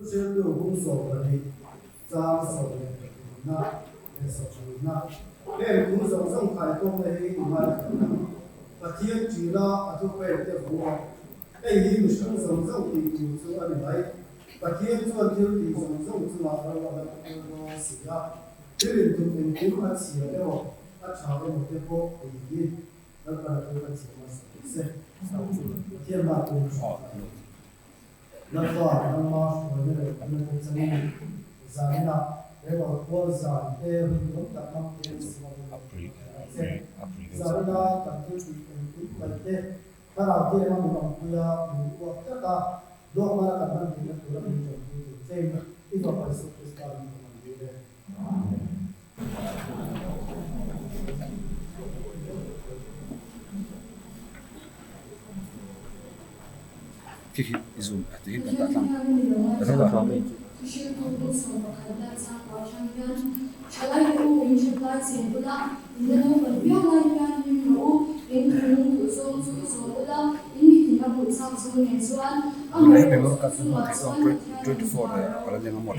是六公所的张所的那所那，那公所上开工的那个把天主啦，啊，就快点好啊！哎，你们上上地主安排，把天主安天地上上嘛，我是啊，这里都เป็นผู้อาชีพแล้วอาชาวเราเนี่ยพวกอีแล้วก็เราเป็นสิ่งมาเสร็จเทียบมาเป็นแล้วก็น้ำมันเนี่ยมันเป็นสิ่งจานนะแล้วก็พวกจานเออมันตัดน้ำเป็นสิ่งจานนะตัดที่เป็นตัดที่ถ้าเราเทียบมันมันคุยมันว่าถ้าก็ดอกมาตัดมันเป็นตัวมันจะเป็นเช่นที่เราไปสุดที่การมันดีเลย Kiki zoom ati hin ta tang ta ta fa me Ai me mo ka su ma so 24 para de mo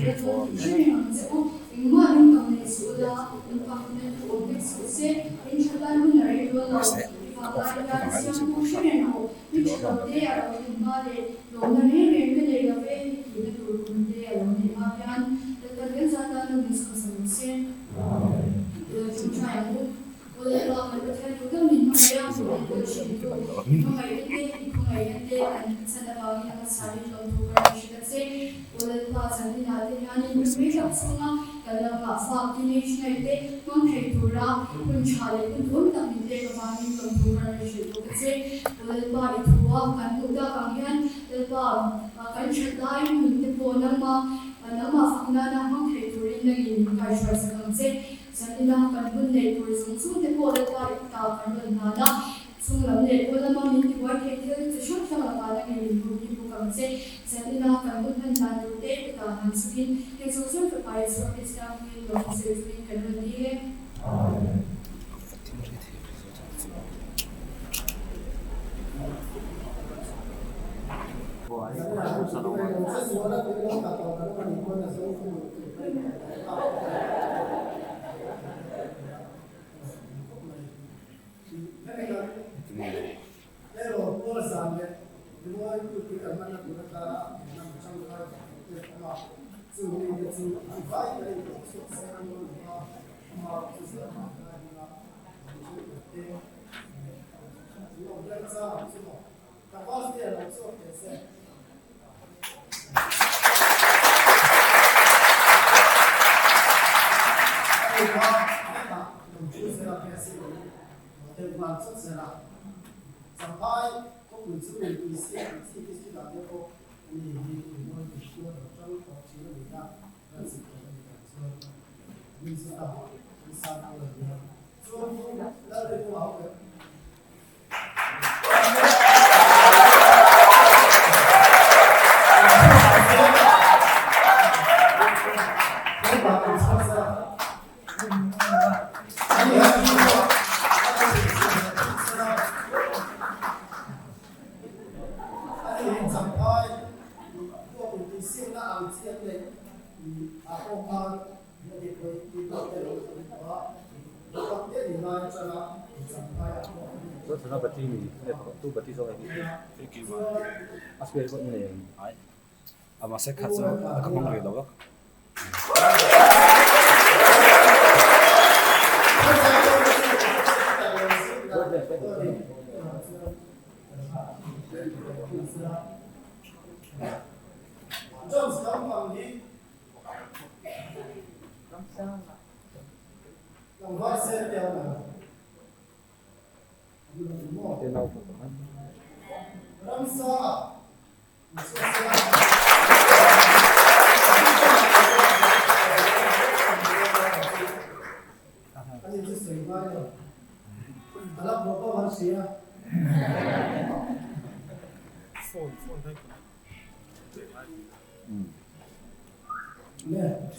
อามาเซ็กขัดซะก็มองเลยแล้วก็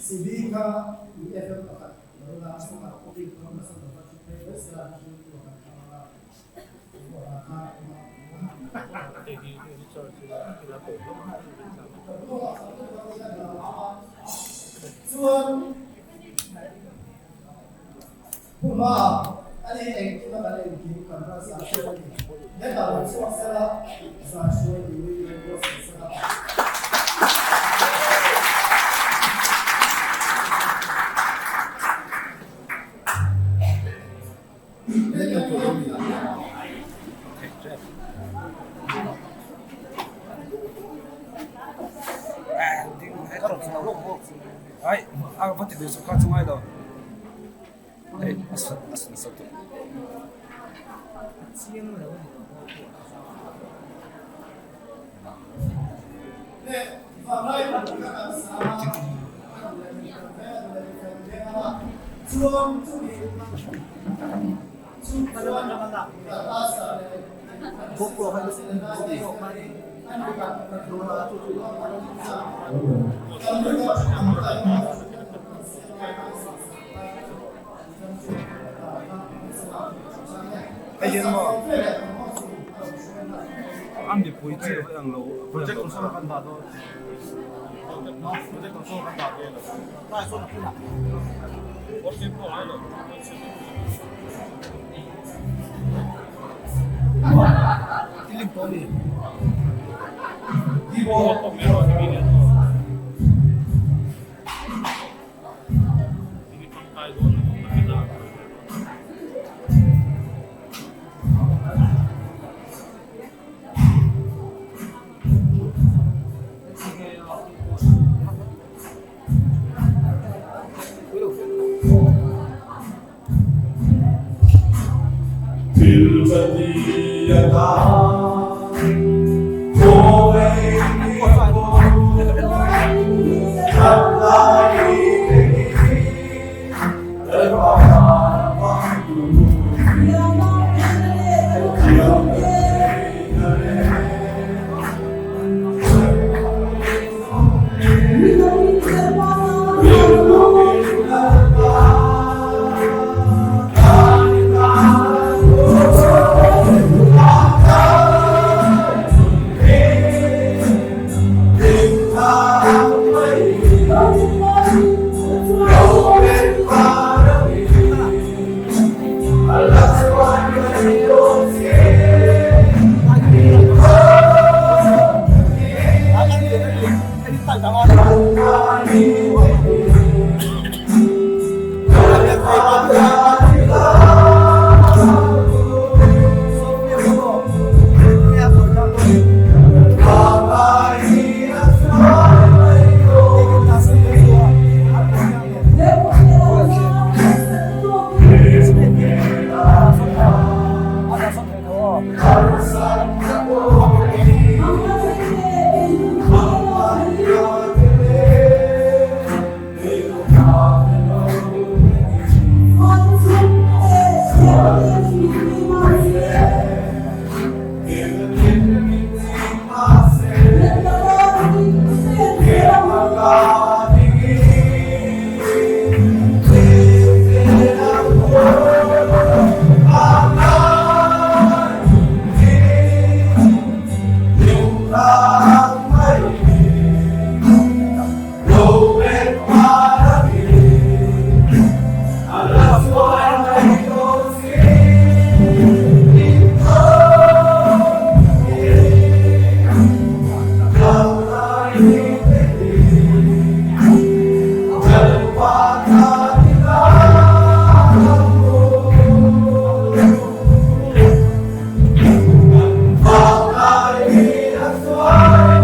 Sibika FM akan lalu sama kopi kalau masuk dapat kita bersama dengan orang orang ส่วนผู้มาอันนี้เองที่มาเรียนกินกันเราสามช่วยได้แต่เราช่วยเสร็จแล้วสามช่วยดีเลยก็เสร็จแล้วได้แต่ตัวเรา Ai, aga pati do sa katsu mai do. Ai, asan sa to. Ayun mo. Ang di po ito ang low. Project ko sa kandado. No, project ko sa kandado. Tayo sa pila. Por tiempo, ano? Tilig po ni. Ibo ko meron ni Miguel. Hindi pang tayo doon nakita. Why?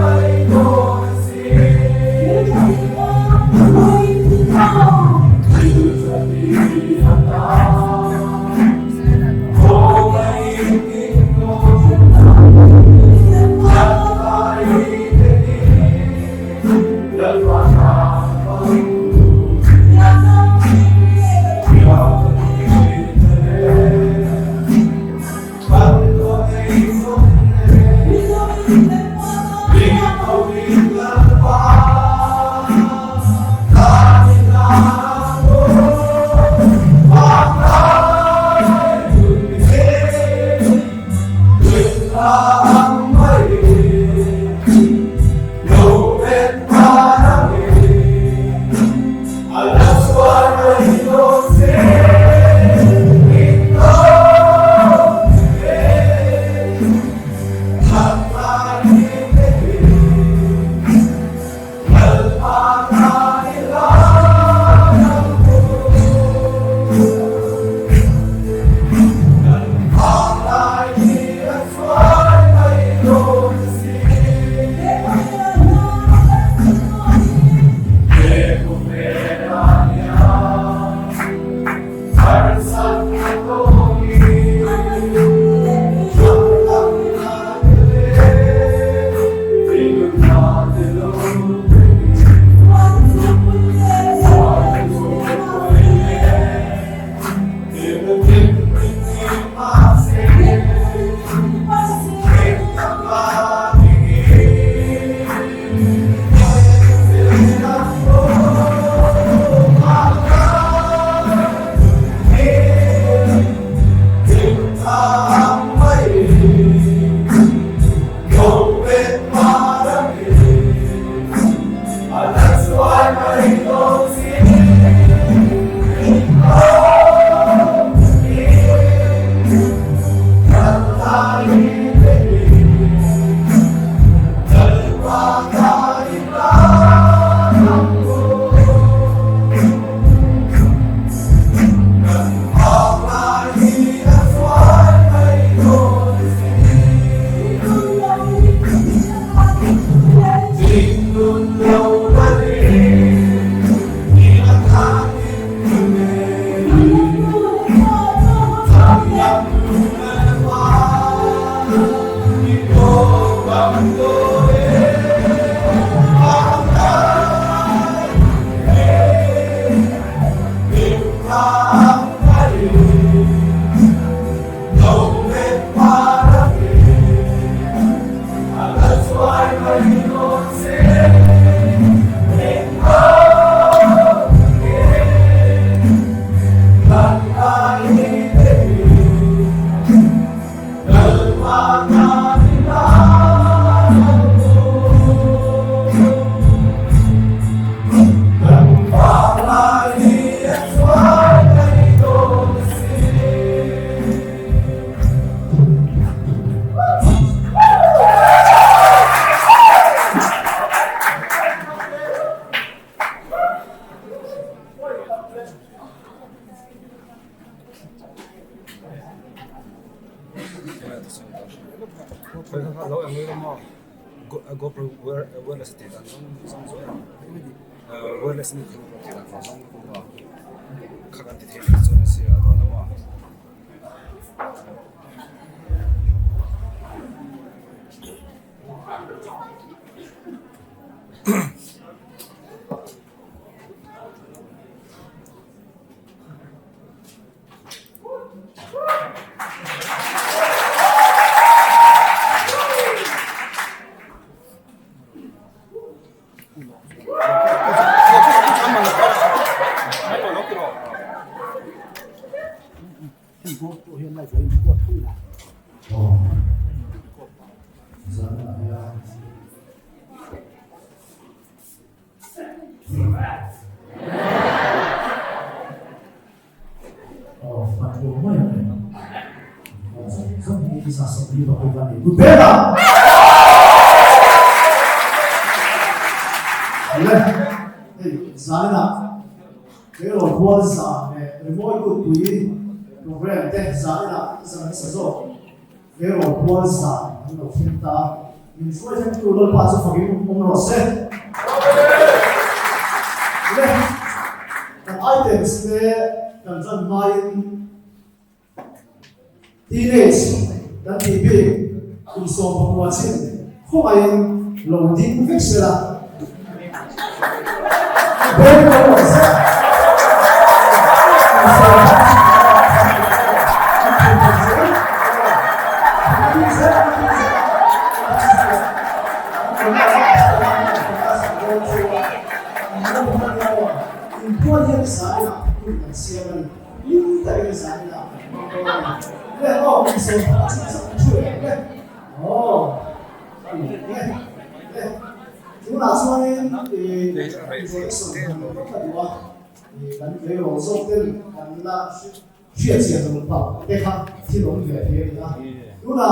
thôi khá lâu em mới làm mà GoPro wireless thì là xong rồi wireless này thì là xong rồi khá là thì thế rồi sẽ đó là mà hiện nay với một không là mặt hồ mới này không đi ra sông đi vào cái vấn đề bút bê à lên giá nào cái lỗ quan giá này mỗi cái túi program thế giá nào giá này sử dụng cái lỗ quan giá nó phiên ta mình suy cho cái lỗ quan giá phải ông nó sẽ lên cái items này cần dân mai teenage dan TV iso pembuatin kok main loading fix lah chúng ta xoay thì gắn với hồ sơ tên gắn là chuyển tiền đồng bảo cái khác thì đồng về thế nữa chúng ta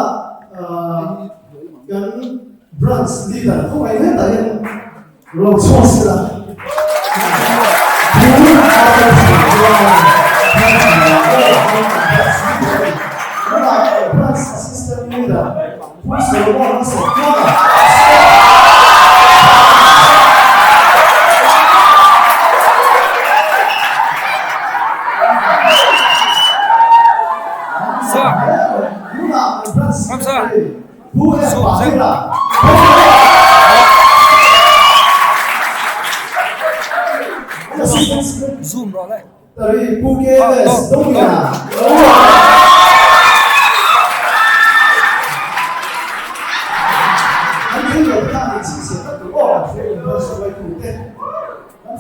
gắn branch leader không phải hết là những lô source là branch assistant leader who's the one who's zoom rồi đấy dari Phuket Estonia anh thấy người ta thì chỉ sẽ tất cả các phía bên so với Phuket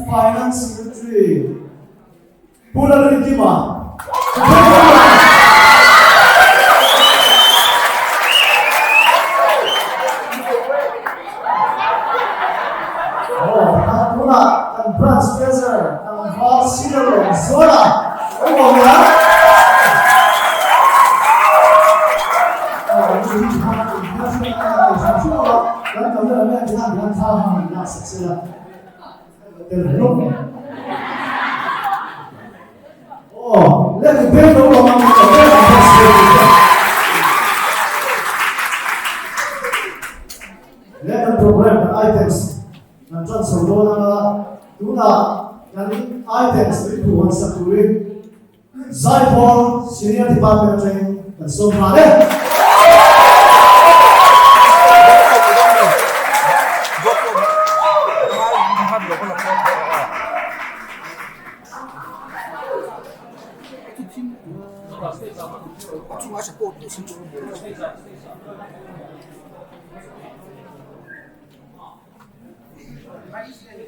finance secretary Pura Rikima branch treasurer and vice chairman Zora. Oh ya. Dan kemudian kita bilang sama nak sesuatu. Terlalu. Oh, lebih baik kalau kamu lihat program items. Nanti saudara Tuna yang items itu harus dikirim Zaipol Senior Department Training dan Somade.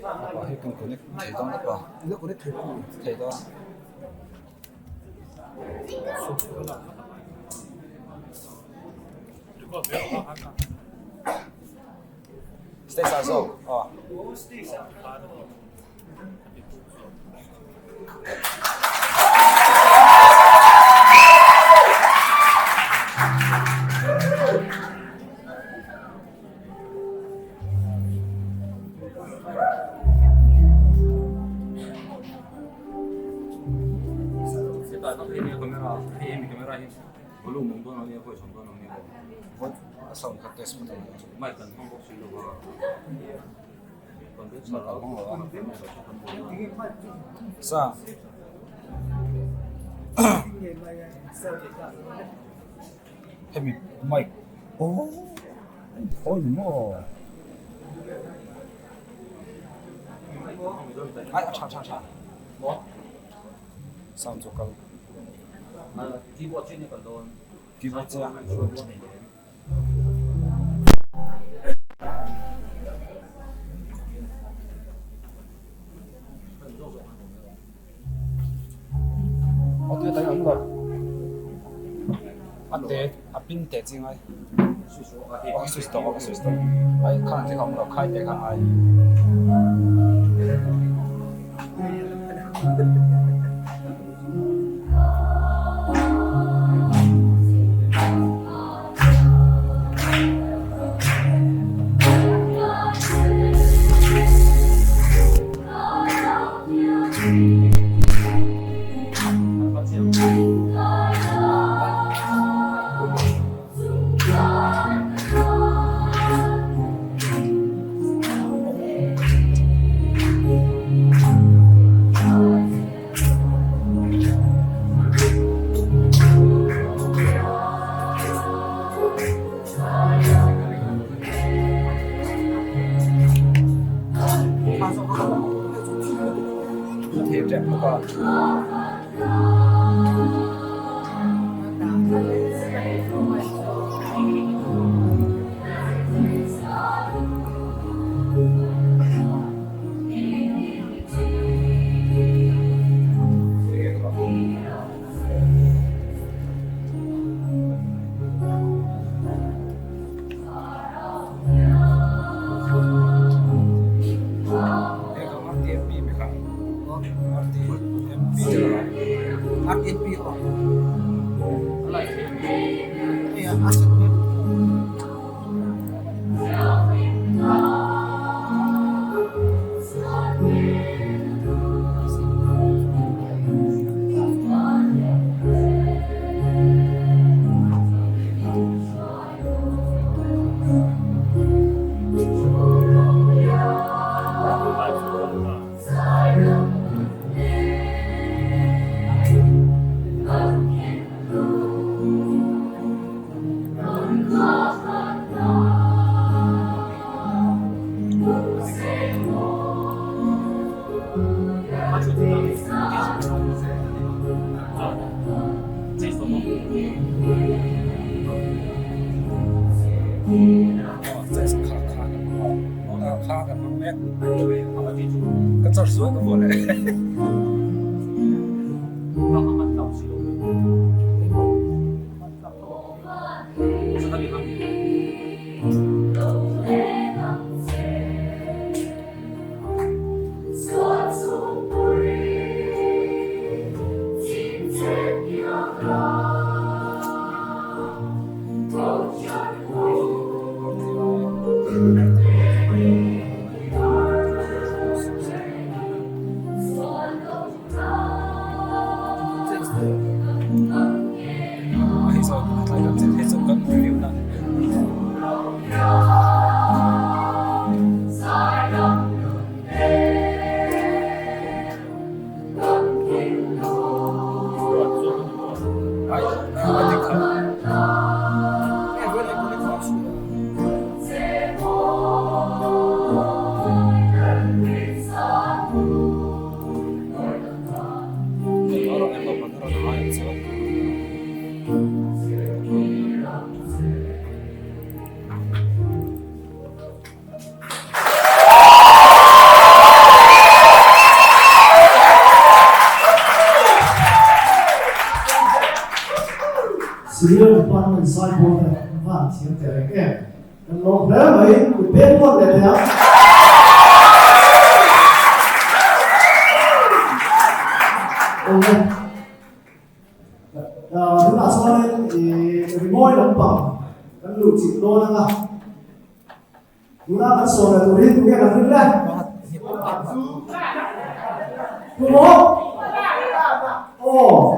아빠 해금 거네 대단 아빠 이거 그래 되고. 대단 스테이크 사서 카메라 힘 볼륨 농도 나뉘고 전도 나뉘고 뭐 사운 갖다 했습니다. 마이크 한국 실로가 건데 자 해미 마이크 오. 거의 뭐. 아 차차차 뭐? 사운 조금 아, 뒤보 찌니까 넌 기분자 어떻게 다양거 안돼 앞빈 대징아 어수 있어 어수 있어 아이 칸 제가 뭐라 카이 대가 아이 대장 뭐가 RNPO. Iya, aset web. cái trò suối của vốn này 해서 건 불리우나 É, vou lá, serial ban man sai bo na van chiam te re ke kan lo hle mai ku ben mo le te chúng ta so lên thì cái môi đóng bằng cái lụt chịu đô năng à chúng ta vẫn so là tụi đi tụi nghe là đứng đây tụi bố ồ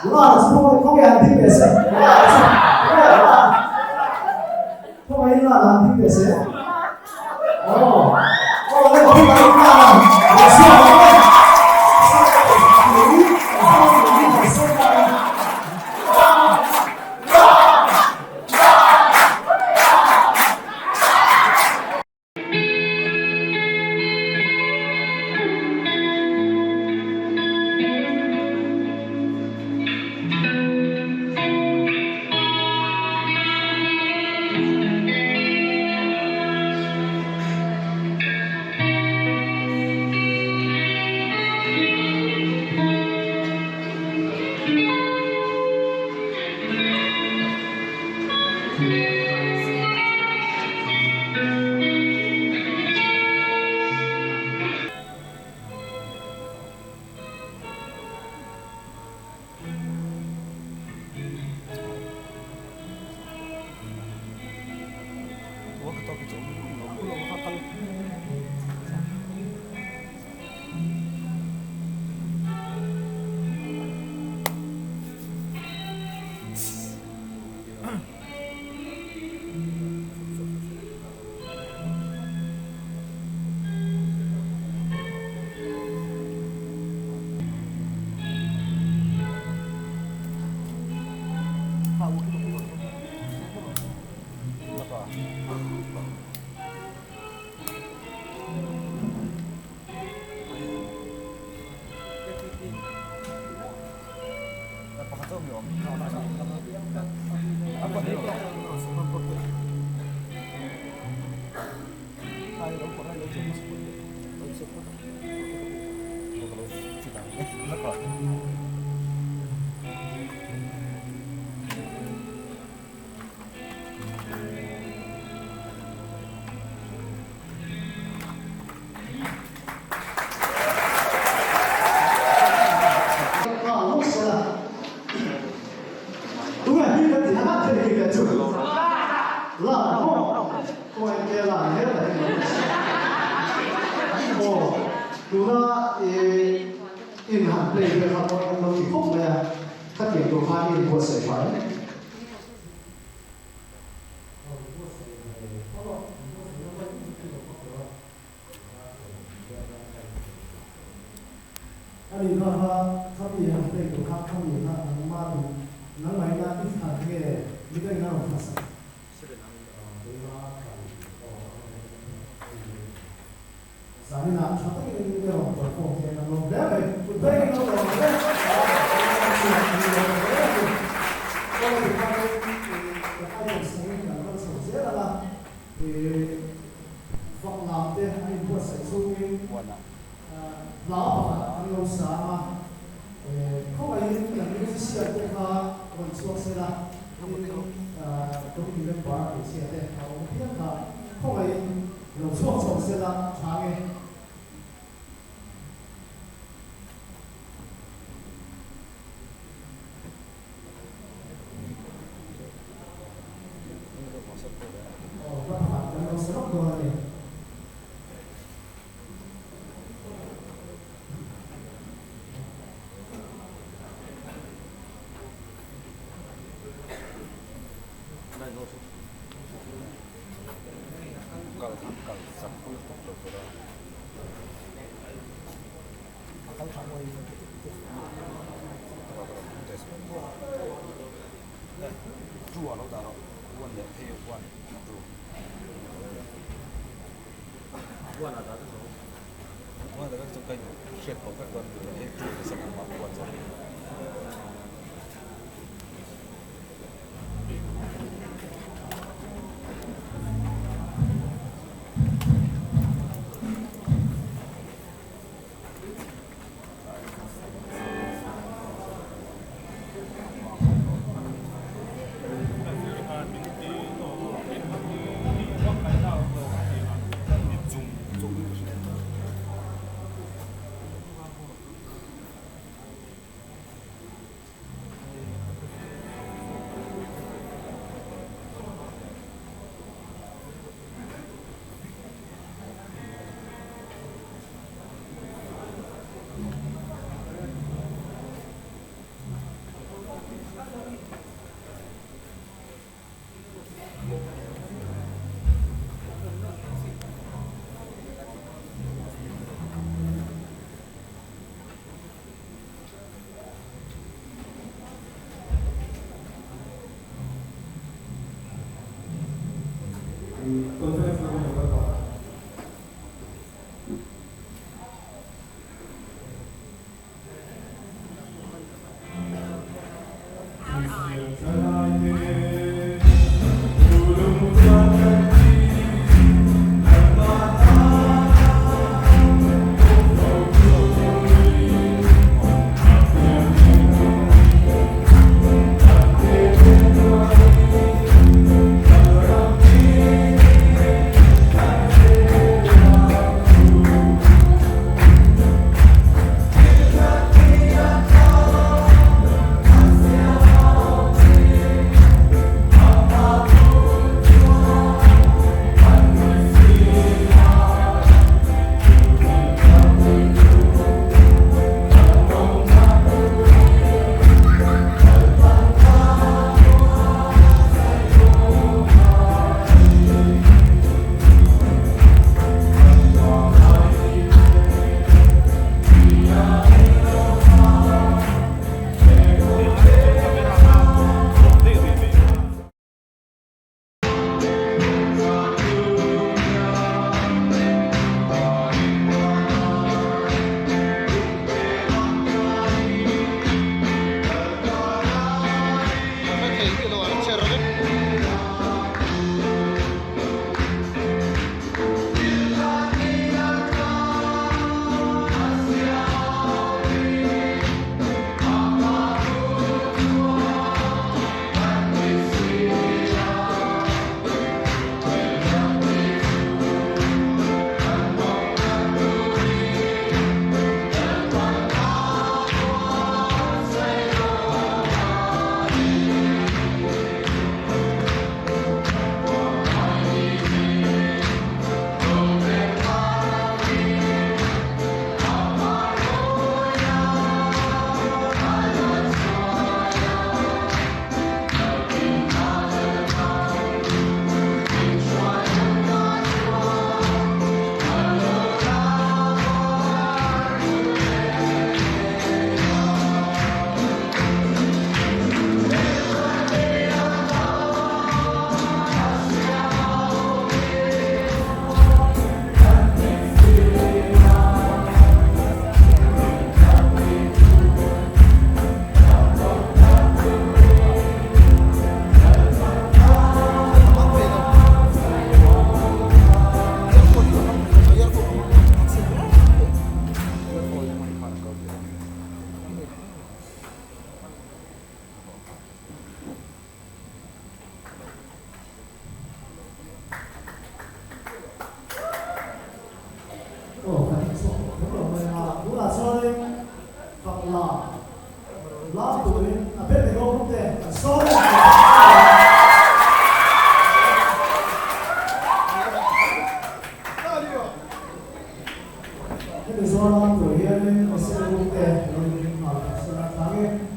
chúng ta không nghe tiếng để xem không phải là tiếng để xem ồ ồ đây không phải là để xem 소랑 도리에는 에세로 때 여러분이 말씀하시는 당에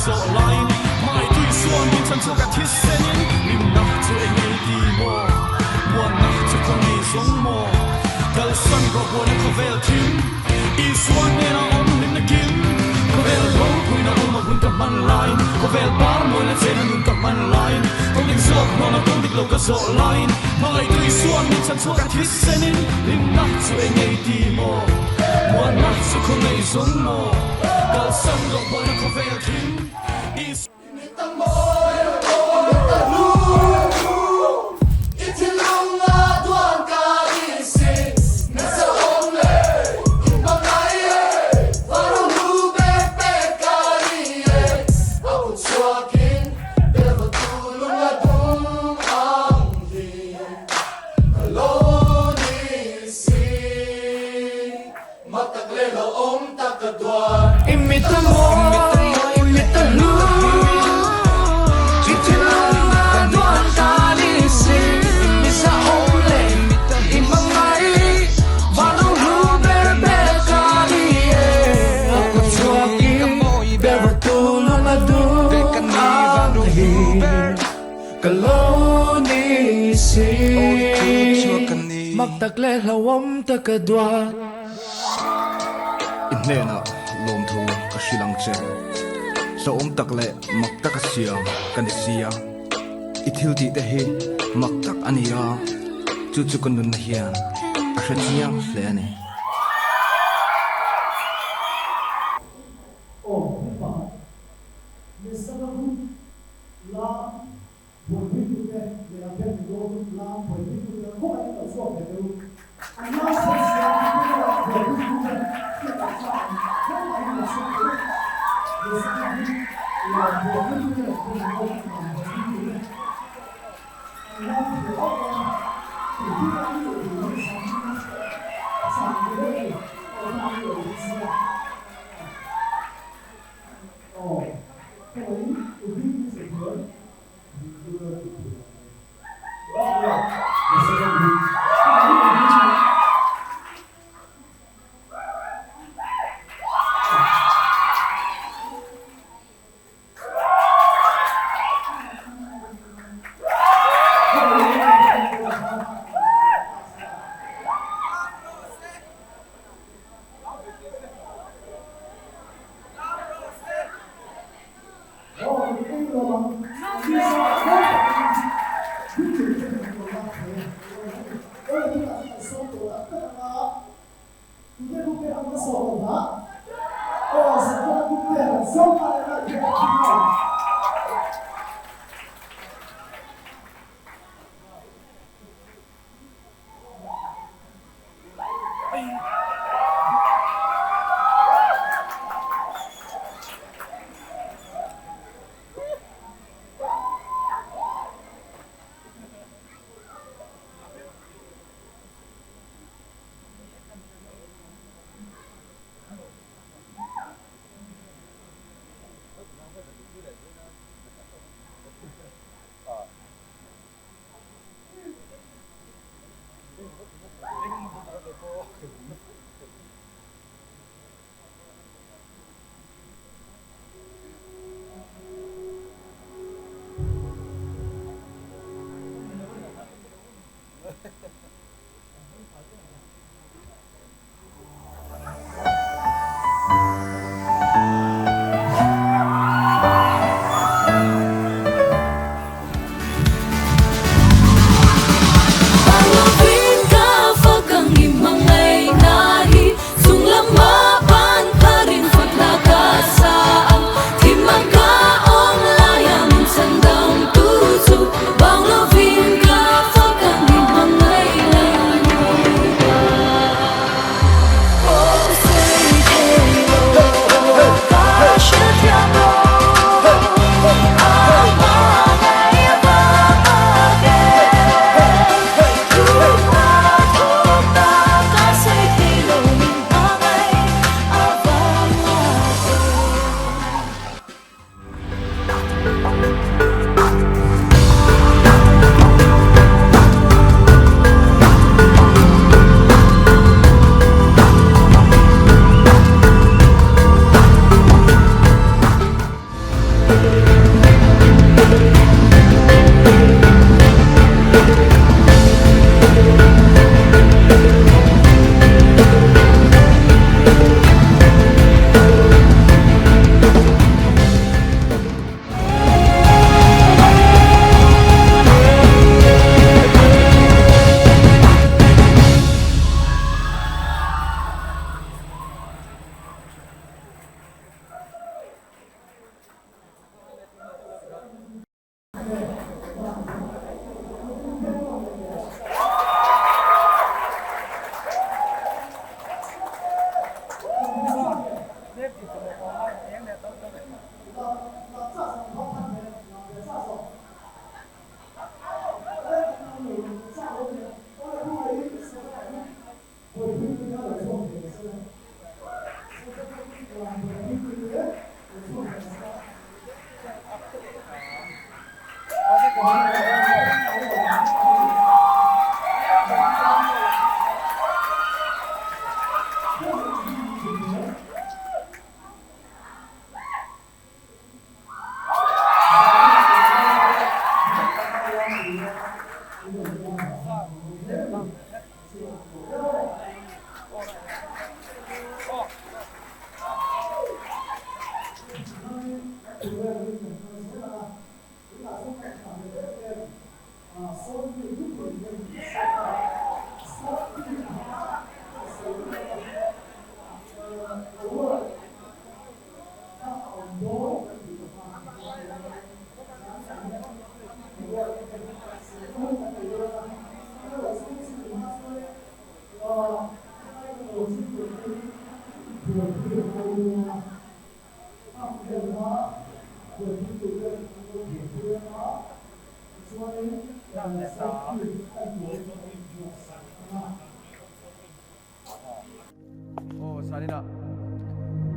so line mai tui suan min chan chu ka this senin lim na chu engei ti mo buan na chu khong ni song mo dal san ro buan ko vel tim I suan ne na om lim na kim ko vel ro pui na om hun ka man line ko vel bar mo na chen nun ka man line tong ling sok no na tong dik lo ka so line mai tui suan min chan chu ka this senin lim na chu engei ti mo buan na chu khong ni song mo dal san ro buan ko vel tim I Magtakle lawam takadwa Inhena lom thu ka shilang che so takle maktak siam kan sia ithil ti te he maktak ania chu chu kun nun hian a hriam hle ani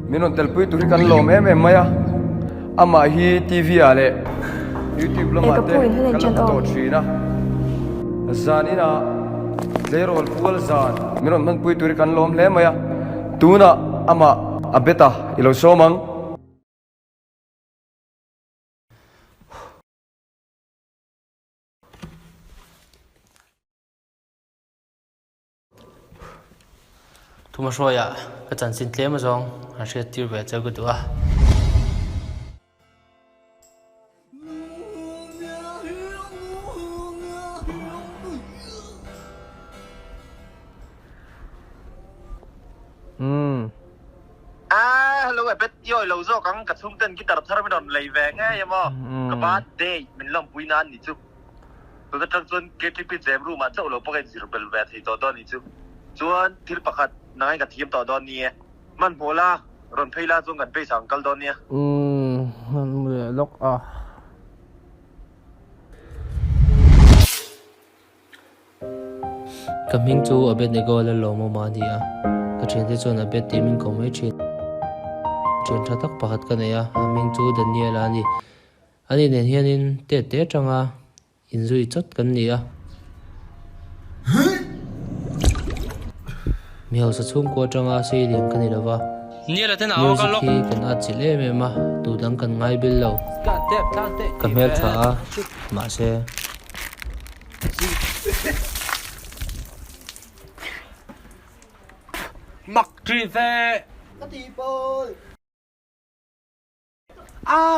Minun telpui turi kan lom maya ama hi TV ale YouTube lo mate kan to china zanina zero full zan minun man pui turi kan lom le maya tuna ama abeta ilo somang thu mà rồi à cái trận xin tle mà rong anh sẽ tiêu về cho cái đũa hello ai bet yo lo zo kang ka chung ten ki tar thar mi don lei ve nge yamo ka ba day min lom pui nan ni chu to ta chon ke ti pi jam ru ma chau lo pa ke zir bel ve thei to don ni chu chuan thil pakhat nai ka thiam to don ni man bola ron pheila chung kan pe sang kal don ni man lok à coming to a bit nego la lo mo ma dia ka chen te chon a bit teaming ko mai chen chen tha tak pakhat ka ne ya aming chu Daniel ani ani nen hianin te tanga inzui chot kan ni a miao sa chung ko tanga sei liam kan ni lawa ni la ten aw ka lok kan a chile me ma tu dang kan ngai bil lo ka mel tha ma se mặc trì về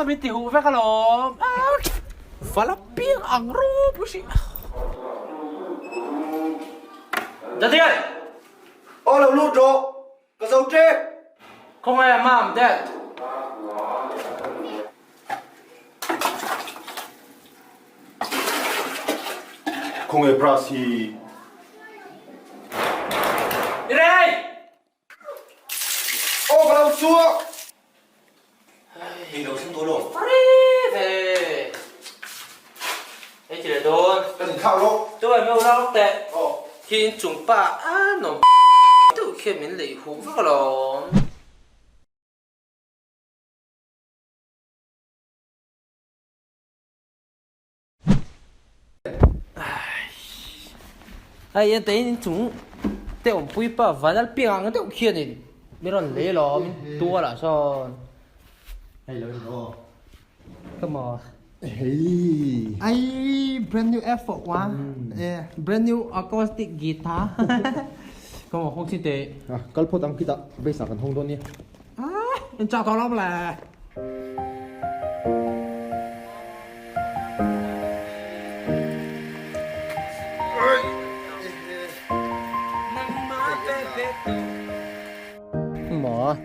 mình tiểu hũ với cái lồng và là biếng ăn rô bố sĩ Dạ thì ơi ô lâu lút rồi có dấu trê không ai làm thế không ai brasi đi đây ô có lâu xua thì đầu xin thối lộ về ấy chỉ là đồn cái gì khao lộ tôi phải mua rau tệ khi chúng ta nó tự khi mình lấy hũ với lồng ai yên tĩnh chúng tiêu bùi ba và đã biết ăn tiêu kia này mấy lần lấy lo mình tua là sao hay là rồi come on I brand new effort quá brand new acoustic guitar come on không xin tệ kal phot ang kita be sa kan hong don ni em chào tao lắm là mở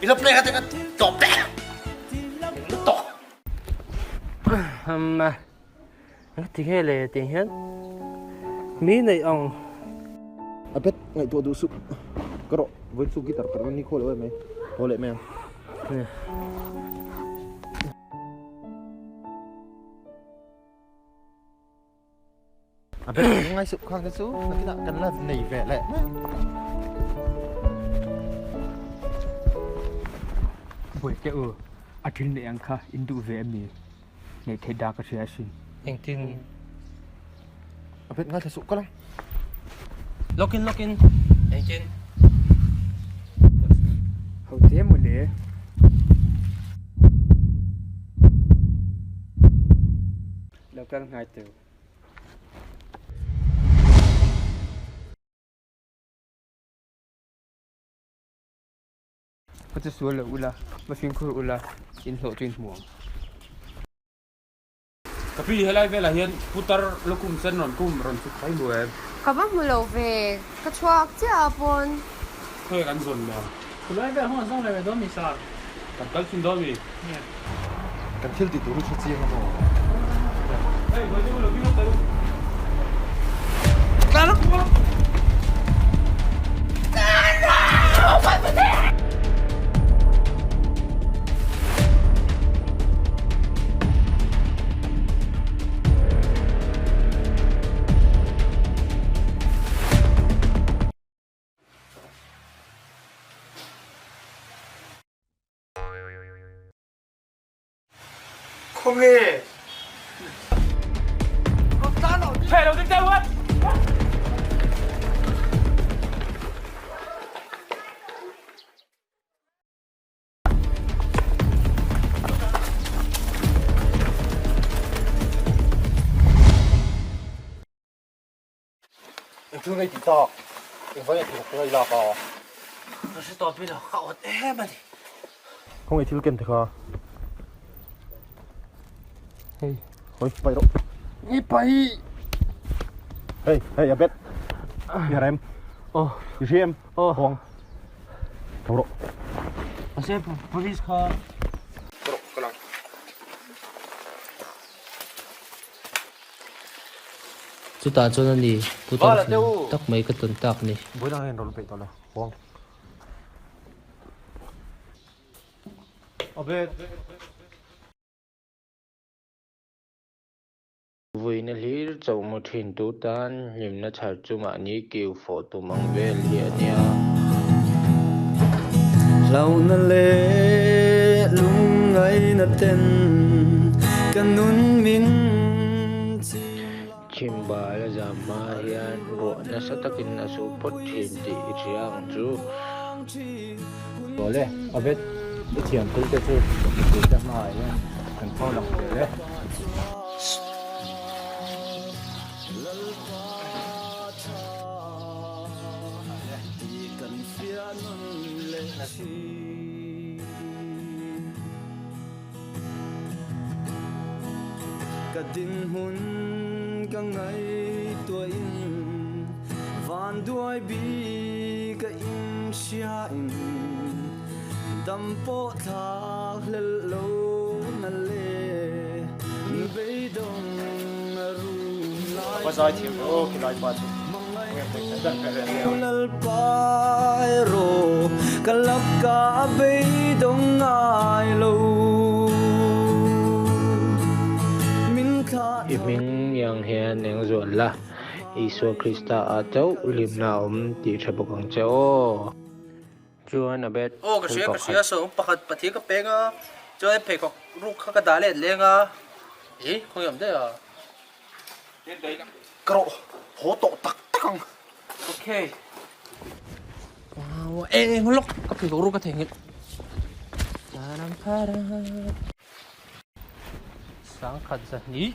ilap na ka top da to mà tiếng hay là tiếng hết mỹ này ông abet ngai to du su karo với su gitar karo ni khol oi me ole me abet ngai su khang su kita kan la nei ve le buổi cái อาทิตย์นี้ยังค่ะอินดูเวมีในเทดากระเสียสิ เองทิ้ง เอาเพชรง่ายที่สุดก็แล้ว ล็อกอินเองทิ้ง เขาเต็มหมดเลยแล้วก็ง่ายเตียวเขาจะสวยเลยอุลามาฟิงคูอุลาอินโหลจินหมวง tapi helai vela hian putar lukum sen non kum ron su khai lu em Kabang mulo ve kachwak che apon khoi kan zon ma kulai ve hon song le ve do mi sa kan kal sin do mi กันเที่ยวติดตัวรู้ชัดเจนครับผม hey go ju lo bi lo taru không hề hey lo tin tao wat thương ngay tí to với thì cái là có nó sẽ tỏ bây giờ khảo em mà đi không ai thiếu tiền thì khó hey thôi bay đâu đi bay hey hey ya bet ya em you see em Hong đâu đâu à xem police car đâu cái nào chú ta cho nên đi putar tắc mấy cái tuần tắc này bữa nay rồi bị tao là Hong Abet vui na lir chau mo thin tu tan lim na chhar chuma ni kiu pho tu mang vel hi ania lau na le lung ai na ten kanun min chim ba la za ma hian ro na sa takin na su pot thin ti chiang chu rồi đấy Abet cái chuyện tôi cái chuyện tôi chắc nói nha cần phao lòng đấy cả đình hun cả ngày tuổi van đuôi bi cả im xia in đâm po thác lê lâu nà lê bây đông ru lại bây giờ thì ô cái loại bao lal pai ro kalap ka bây đông ai lâu min kha iming yang hian neng zon la Isu Krista a chau lim na ti thabakang chao chuan a bet o ka sia so pakhat pathi ka penga choi pe ko ruk kha ka dale lenga e khoyam de a cậu hố tổ tắc tắc okay wow e ngolok ka pe ko ruk ka thengit Saram para sang khat sa ni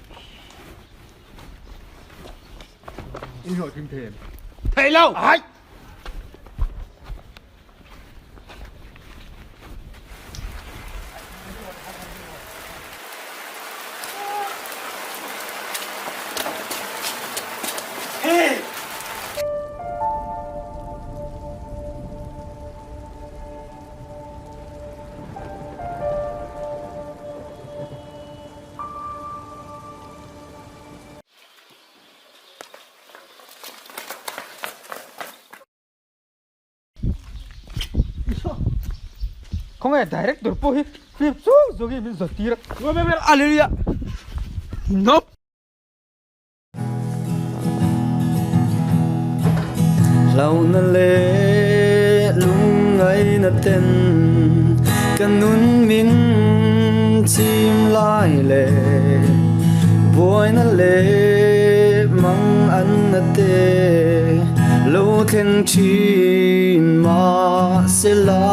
in hội kim thềm thầy lâu ai không phải direct đổ po hi phim xuống rồi cái mình giật tira ngồi bên bên alleluia nope lau na le lung ai na ten kanun min จีมลายเล่บวยนั่นเล่มังอันนั่นเตโลเข่งชีนมาเสลา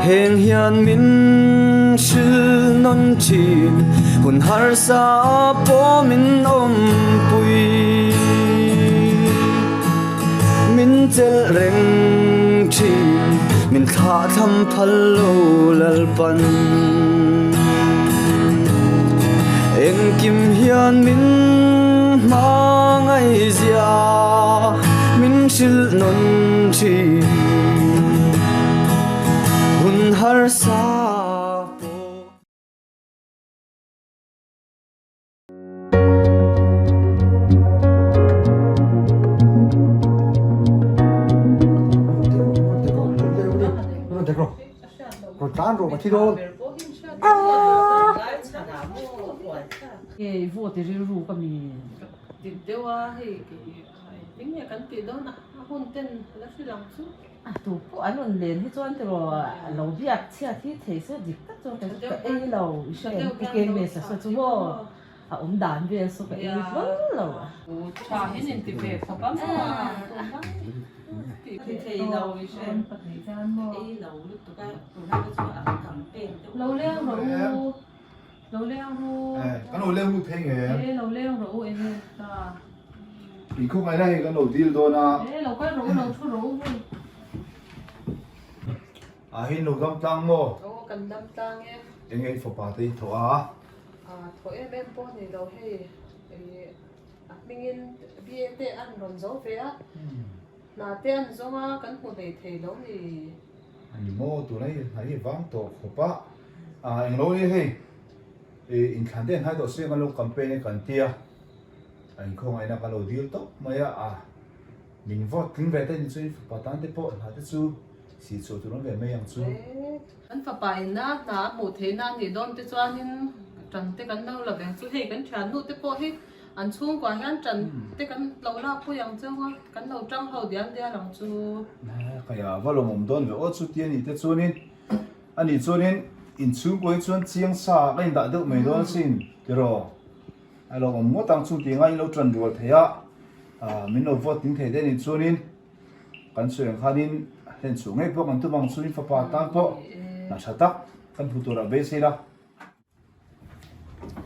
เฮงเฮียนมินชื่อนนชีนหุ่นหาสาปอมินอมปุยมินเจลเร่งชีมินขาทำพัลโลลลปันเอ็งกิมเฮียนมินมาไงเสียมินชิลนนชีหุ่นหาสาปอvô thì rủ cái mình thì đều hay cái tiếng nhà cắn tiền đó nè hôn tên là phi lòng chút tụ phụ anh luôn lên hết trơn rồi lâu việc chia thì thấy sẽ dịch tất cho cái ấy lâu sẽ cái về sẽ cho chú đàn về số cái ấy vẫn lâu cha hết nên thì về không bấm thì lâu sẽ thời gian mà ấy lâu lúc tụi nó cho cầm tiền lâu leo rồi lâu leo rồi cái nồi leo như thế nghề lâu leo rồi em ta thì không ai đây cái nồi tiêu thôi na lâu cái rồi lâu chút rồi hin nồi găm tăng mò cần đâm tăng em nghe phục bà thì thua thôi em bỏ thì đâu hay mình in bia tê ăn rồi giấu về á là tê ăn giấu á cắn hồ để thề đâu thì anh mò tụi này thấy vắng tổ khổ bá anh nói đi hey in khán đen hai tổ xe mà lúc campaign này cần tia anh không ai nào cái lối deal tốt mà mình vote tính về tên chú phục bà tan thế bộ là thế chú xí số tụi nó về mấy anh chú anh phải bài na một thế na thì đón thế cho nên trần thế cắn đâu là về chú hay cắn tràn nút thế bộ hết anh xuống qua hắn trần thế cắn lâu lao cô yang chưa ha cắn lâu trăng hậu điện đi làm chú cái vào lòng mồm đón về ớt chú tiền thì thế chú nên anh thì chú nên in chú quay chú chiang sa cái đã được mấy đón xin rồi anh lòng mồm tăng chú tiền anh lâu trần rồi thế mình lâu vote tính thế nên chú nên cắn suy khá nên hiện xuống ngay bộ anh tu bằng chú nên phải bắt tan bộ là sao tắc cắn phụ thuộc là bế xe đó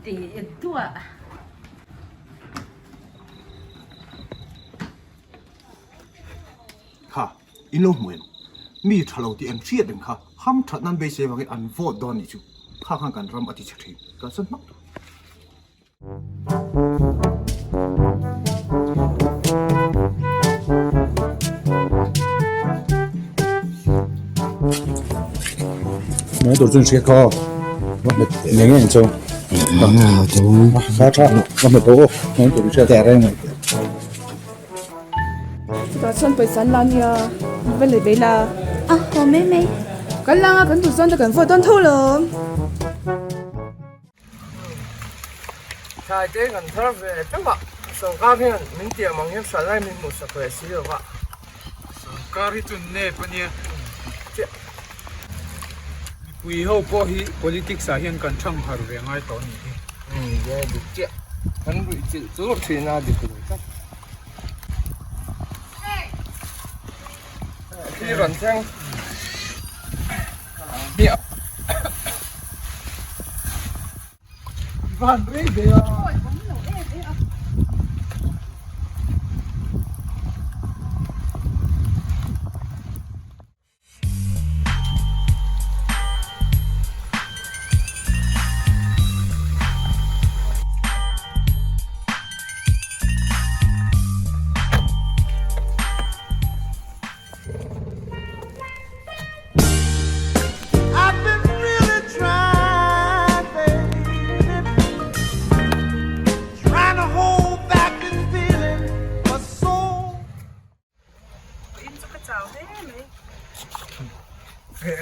thì tuaค่ะอินโลเหมือนมีทะเลาะที่อันเชียดหนึ่งค่ะห้ามทัดนั้นไปเสียว่าอันโฟดดอนนี่จูข้าข้างกันรำอธิชทีก็สนุกไม่ตัวจนเสียก็ว่าไม่เลี้ยงเองจงข้าชอบว่าไม่โตไม่ตัวเสียแต่อะไรไงตัวส่วนไปสันลานเนี่ยเป็นเลยไปละ我妹妹กันล่ะกันตัวส่วนจะกันฝนต้นทุ่งเลย ใช่เจ๊กันทราบเลยจังหวะส่งข้าวเพียงมิ้นเตียมองเห็นสายไล่มิ้นหมดสักเลยสิหรอวะส่งข้าวที่จุนเน่ปะเนี่ยเจ๊คุยเขาพอฮี politics เห็นกันช่างหาเรื่องไอ้ตอนนี้เดี๋ยวดิเจ๊กันรู้จิตสุดที่น่าดิคุณจังที่รันแจ้งเนี่ยบ้านเร่เดียว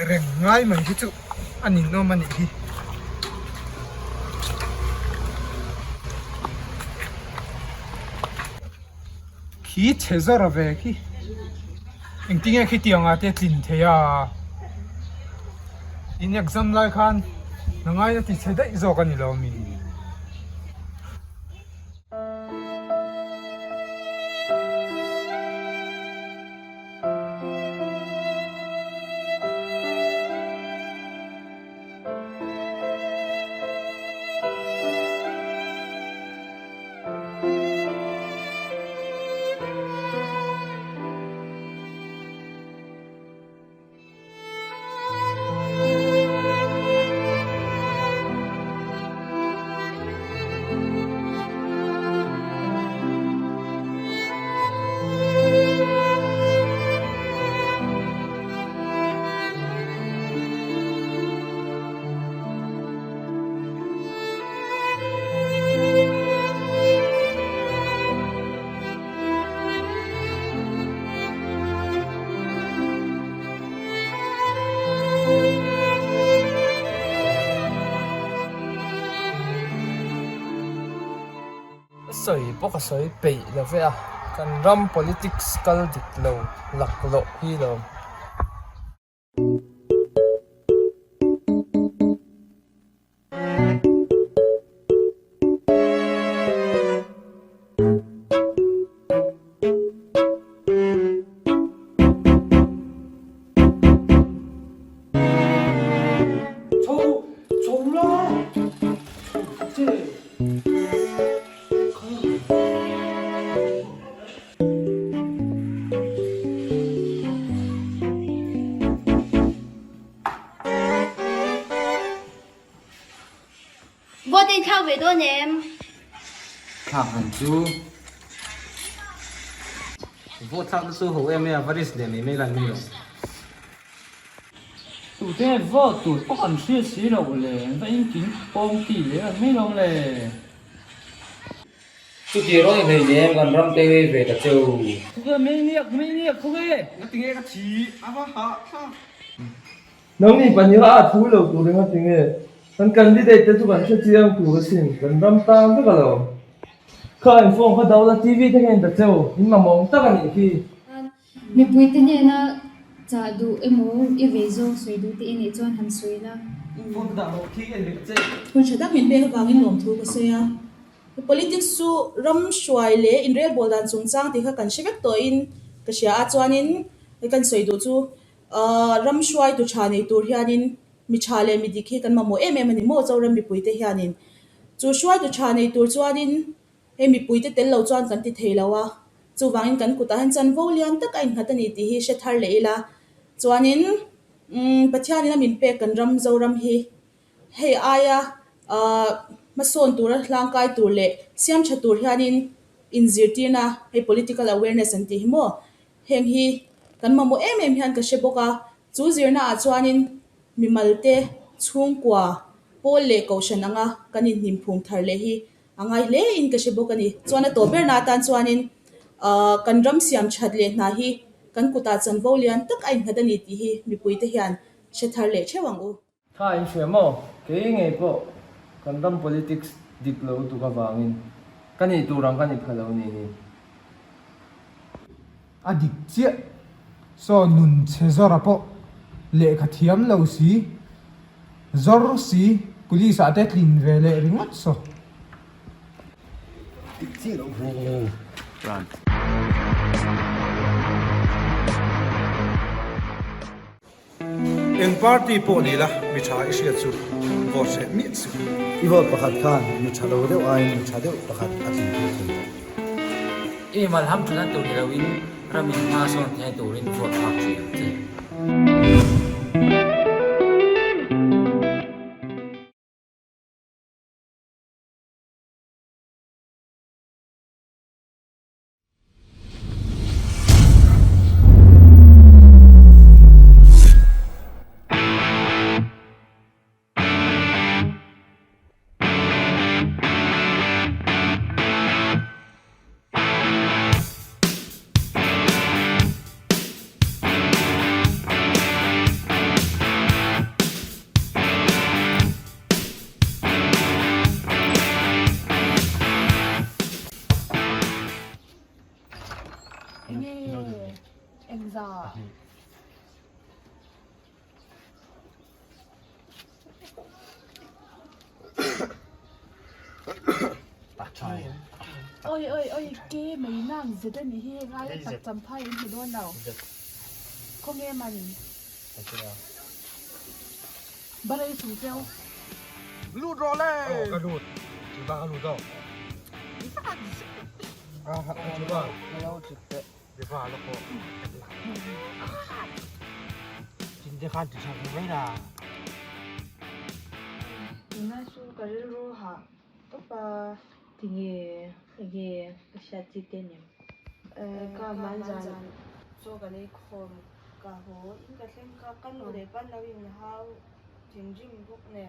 เร่งง่ายเหมือนที่จุอันนี้โนมันอีกขี้เชซาระเวขี้จริงๆขี้เตียงอาเตตินเทียอินยักษ์จำไล่คัน nangai na ti cheda izo kan ni lo mi soi boka soi pe la ve a kan ram politics kal dik lo lak lo hi lo vô tình theo về đôi em thằng hẳn chú vô thằng su hổ em là varis để mấy lần nhiều tụi thế vô tụi có cần xia xí đâu lệ phải in kính bom tỉ lệ mấy lòng lệ chú kia rồi thì em còn ram tê về cả châu cái mấy niệm không nghe nó tiếng nghe cái chí ha nông ni pani ha thu lo tu ringa tinge kan candidate te chu kan se chiang tu sin kan ram tam ta kalo khai phone kha dawla tv te ngen ta cheu in ma mong ta kan ki mi pui te ne na cha du emo e ve zo soi du te ne chon han soi na phone da ho ki en lik che kun chadak min be wangin lom thu ko se ya politics su ram shwai le in real bodan chung chang ti kha kan shibek to in ka sia a chuanin kan soi du chu ram shwai tu chane tur hianin mi chale mi dikhi kan ma mo em em ani mo chawram mi puite hianin chu shwai tu chane tur chuanin he mi puite tel lo chuan kan ti theilawa chu wangin kan kuta han chan vo lian tak ain hatani ti hi she thar leila chuanin pathianin min pe kan ram zoram hi he aya mason tur hlangkai tur le siam chatur hianin inzirtina he political awareness anti himo heng hi kan ma mo em em hian ka sheboka chu zirna a chuanin mimalte chhungkwa pol le kaushan anga kanin nimphung thar le hi angai le in ka sheboka ni chuana to ber na tan chuanin kan ram siam chat le na hi kan kuta chan volian tak ai hadani ti hi mi puite hian she thar le chewang u tha in shemo ke nge po kan ram politics dik lo tu ka wangin kani turang kani phalo ni ni adik che so nun che zora po le kha thiam lo si zor si police ate tlin vele ringot so dik che lo run en party po ni la mi tha isia chu vote se mi chu i vote pakhat khan mi chalo deu ai mi chado pakhat atin thu e mal ham chuan tu ni lawin ramin ma son the tu rin vote hak chi ôi cái mấy nàng giật đến hi ngay tập chấm phai thì đôn nào không nghe mà nhìn bắt đây xuống treo lụt rồi lên cái lụt chỉ ba cái lụt đâu hạt chú ba lâu chụp tệ để vào nó có chính thế khăn chỉ sang cái là ina su kariru ha topa tinge ge shati tenem ka manjan so gani khom ka ho in ka thlem ka kanu de pan lawin hau jingjing buk ne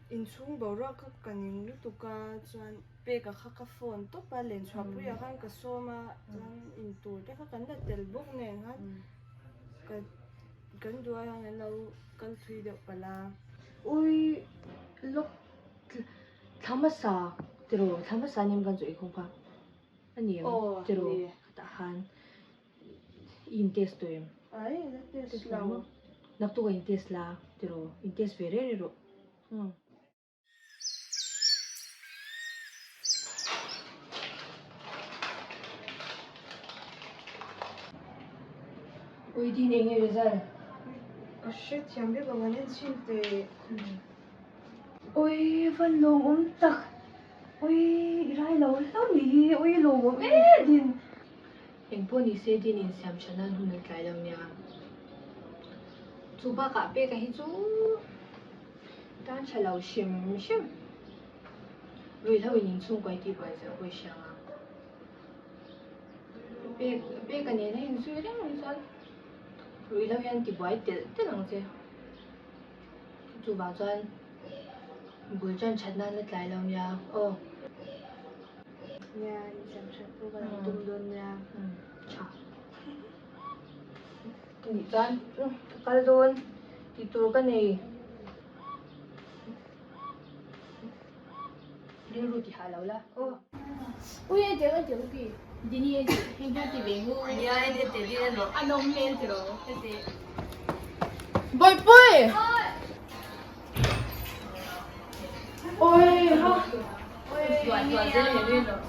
in chung bora ka kanin lutuka chuan pe ka kha ka phone topa len chhapu ya han ka soma chuan in tur te kha kan da tel buk ne han ka kan duai han lo kan thui de pala ui lúc thamasa tiro thamasa nim kan zoi khong pa ani tiro ta han in test toem ai la test lawo nak tu in test la tiro in test vere ro ui din enge result shit chăm biết bằng anh xin thì ôi văn lồng tắc ôi rai lâu lâu nì ôi lồng din em po ni se din in sam chanan hun kai lam ya chu ba ka pe ka hi chu tan chalau shim shim rồi lâu in chung quay ti bai za hoi sha pe ka ne na in su re mon sal rồi lâu yan ti bai te lang che chu ba chuan bul chuan chatna na tlai lam ya nhà chăm sóc cô và tung đơn nhà ni chuan kal don ti tur ka nei ri ru ti ha lo la ui anh tiểu kì đi anh hình như thì về ngủ nhà anh đi tới đi anh ông lên rồi thế bơi bơi ôi ha ôi toàn dễ lên rồi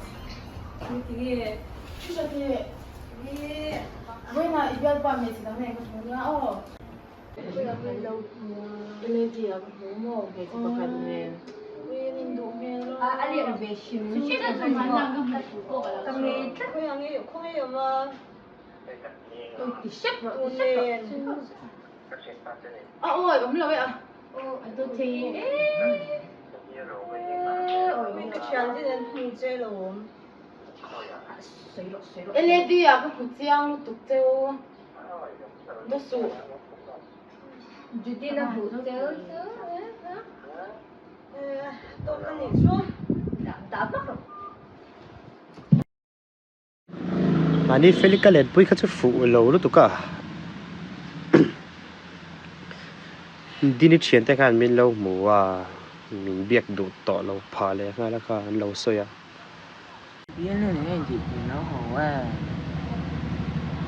thì chú cho thì với là ít bao nhiêu thì này có muốn nữa nên thì cũng mua cái gì cần nè ali về shim chứ là không ăn đang cầm cầm đi chắc với anh ấy không hay mà thì sắp ôi ấm lâu vậy à anh tôi thì cái chuyện gì nên không chơi rồi em lấy đi à cái phụ trang tục chơi nó sụ chú đi là phụ chơi tôi ăn gì xuống đã bắt rồi mà đi phê cái lẹt bụi khát chút phụ lâu lúc tụi cả đi nít chuyện tại cái mình lâu mùa mình biết đủ tỏ lâu phá lệ ngay là cái lâu sôi à biết nữa này anh chị nó hổ à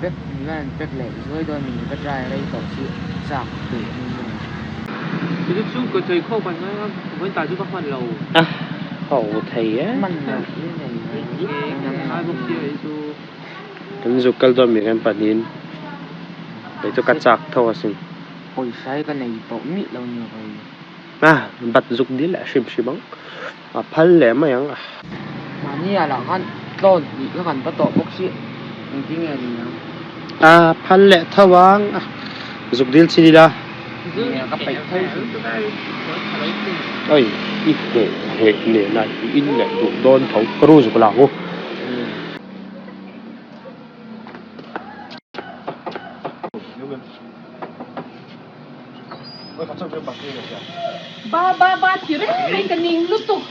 biết là biết lệ rồi đôi mình cắt ra đây tổ sự sạc để mình thì lúc xuống cái trời khô còn nó với tài chú bác hoàn lầu hậu thầy á mình là cái này hai bốc xí ấy chú cái dục cái đó mình ăn panin để cho cắt chạc thôi xin ôi sai cái này tổ mít lâu nhiều rồi bắt dục đi lại xìm bóng phal lẻ mà yang mà như là con tôn thì cái phần bắt tổ bốc xí mình chỉ nghe gì nữa phal lẻ thawang dục đi xin đi ra các bạn thấy ơi ít hệ nè này in lại đủ đòn thấu cru dục lão ba thì đấy anh cần nhìn lúc tục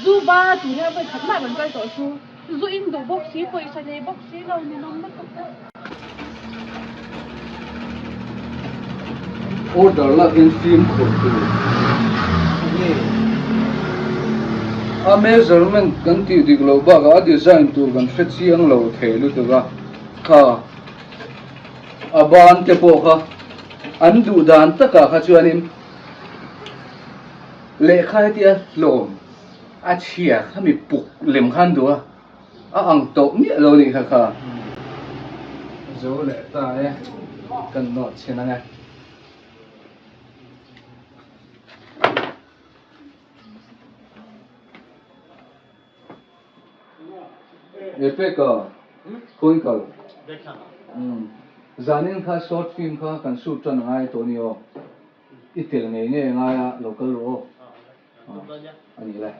dù ba thì theo vậy khẩn lại vẫn cái tổ số dù in đồ bốc xí quay sang đây bốc xí đâu nên nó mất tục order la in team khổ tu measurement kan ti dik lo ba ga design tu kan fet siang lo thelu tu ga kha aban te po kha an du dan ta ka kha chuanin lệ khai tia lồm chia hami puk lem khan đua ang to mi lo ni kha kha zo lệ ta e cần nọ chen nga Efek khoi kal zanin kha short film kha kan shoot tan ngai to ni o itil nge nge nga local ro ani la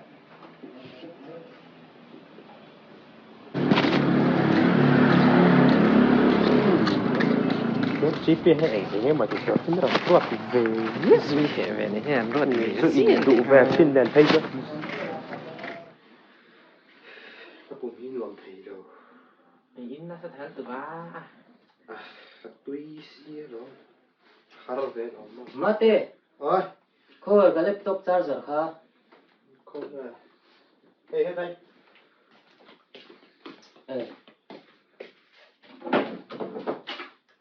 chỉ biết hay ảnh thế mà thì kiểu chúng ta ruột về duy hệ về này ha ruột về sự ý đủ về trên đèn thấy chưa các cùng hin lòng thấy đâu in nó sẽ thấy từ ba tuy xia rồi kharo về nó mate ơi khôi cái laptop charger kha không hey hey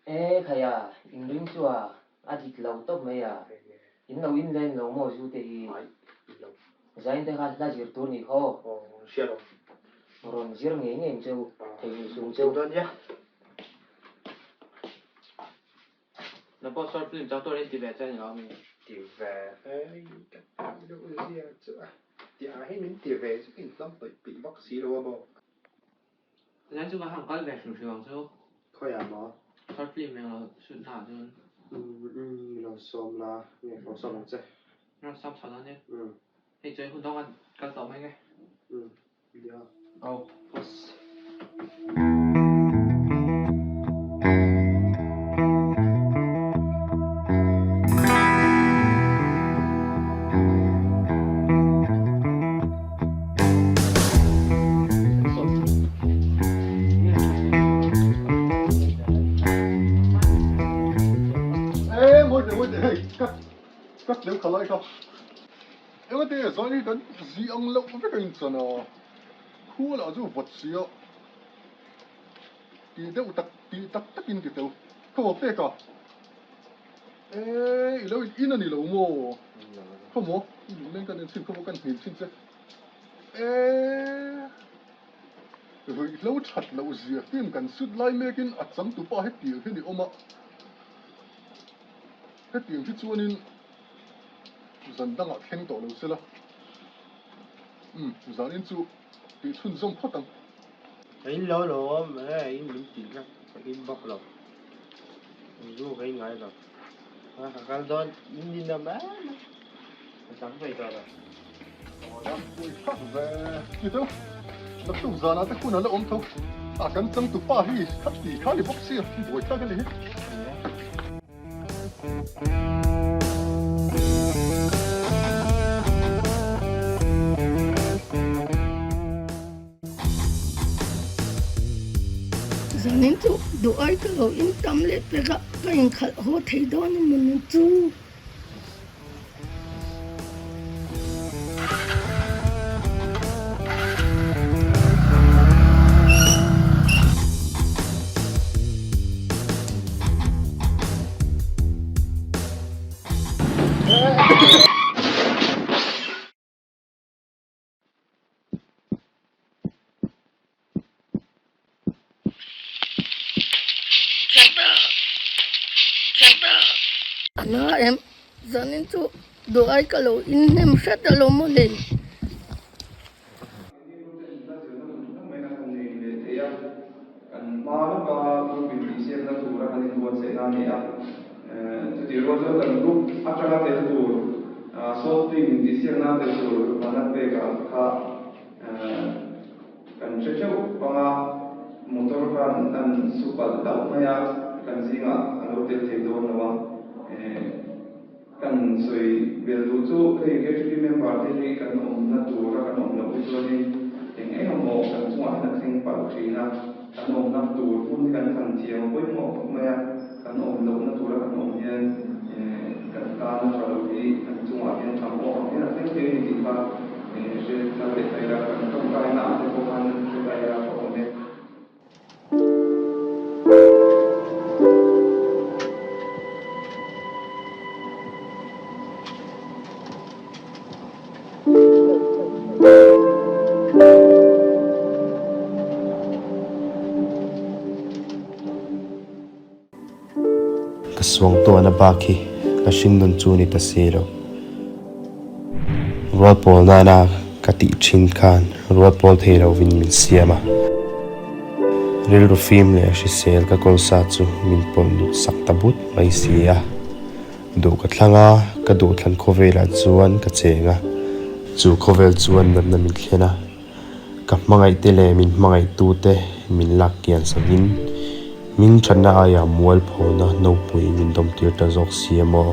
hey khaya ingring chua adit lau top me ya in lo in len lo mo su te hi zain te kha la jir tur ni kho xia rồi ron jir nge nge cheu te sung cheu đơn nhá nó có short film cho tôi đến tìm về cho nó mình tìm về ấy cái đâu có gì chứ thì ai hay mình tìm về chứ cái lắm bị bác sĩ đâu mà nên chúng ta hàng có về sung sung chứ thôi à mà short film mình là xuất thả chứ nó xóm là nghe có xóm làm chứ nó sắp sẵn rồi nhé thì chơi hôm đó ăn tàu mấy cái dạ oh boss cắt liu khá lại không em có thể nói đi đến gì ông lâu với cái chuyện nào khu là dù vật gì á thì đâu thì tắc in thì đâu không có thể cả ê lâu in là gì lâu mồ không mồ nên cái nên xin không có cần hình xin chứ ê rồi lâu chặt lâu gì phim cần xuất lại mấy cái chấm tụ ba hết tiền thế thì ôm ạ hết tiền thì cho nên dân đang ở thiên tổ lâu xí la giờ nên chú bị thun giống phát tăng anh lâu rồi mà anh muốn tiền ra anh bóc lâu dù cái ngày rồi cái đó nhìn là má chẳng phải rồi đó ui phát về gì đâu lập tức giờ nó tới khu nó là ôm thôi cần tăng tụ ba hi khát gì khát thì bóc xí buổi ta cái gì nên chú đồ ai cái đồ in tâm lệ về gặp cái anh khát họ thấy đó nhưng mình chú nó em giờ nên chú đồ ai cái đồ in em rất là lâu mới lên mà lúc đó tôi bị xem là thủ ra cái nguồn sẽ ra này thì điều đó là lúc áp ra cái thủ số tiền thì xem là cái thủ mà nó về cả kan cecau panga motor kan super dau maya kan singa an hotel te do nawa kan soi bel du chu kai ge tri member te ri kan na tu ra kan na u ni eng mo kan chua na thing pa thina kan na tu pun kan than thiam poi mo maya kan na tu ra kan hian kan ta na cha lo ri kan chua hian tham mo hian thing te ni ti pa je ta le tai ra kan tong kai na te ko kan je tai ra ko ne na baki la shin nun chu ni ta se lo rual pol na kati chin khan rual pol thei lo vin min siama ril ru fim le shi sel ka kol sa chu min pon du sak tabut mai sia du ka thlanga ka du thlan khovela chuan ka chenga chu khovel chuan na min thlena ka mangai te le min mangai tu te min lak kian savin min thanna aya mual phona no pui min dom tir ta jok siamo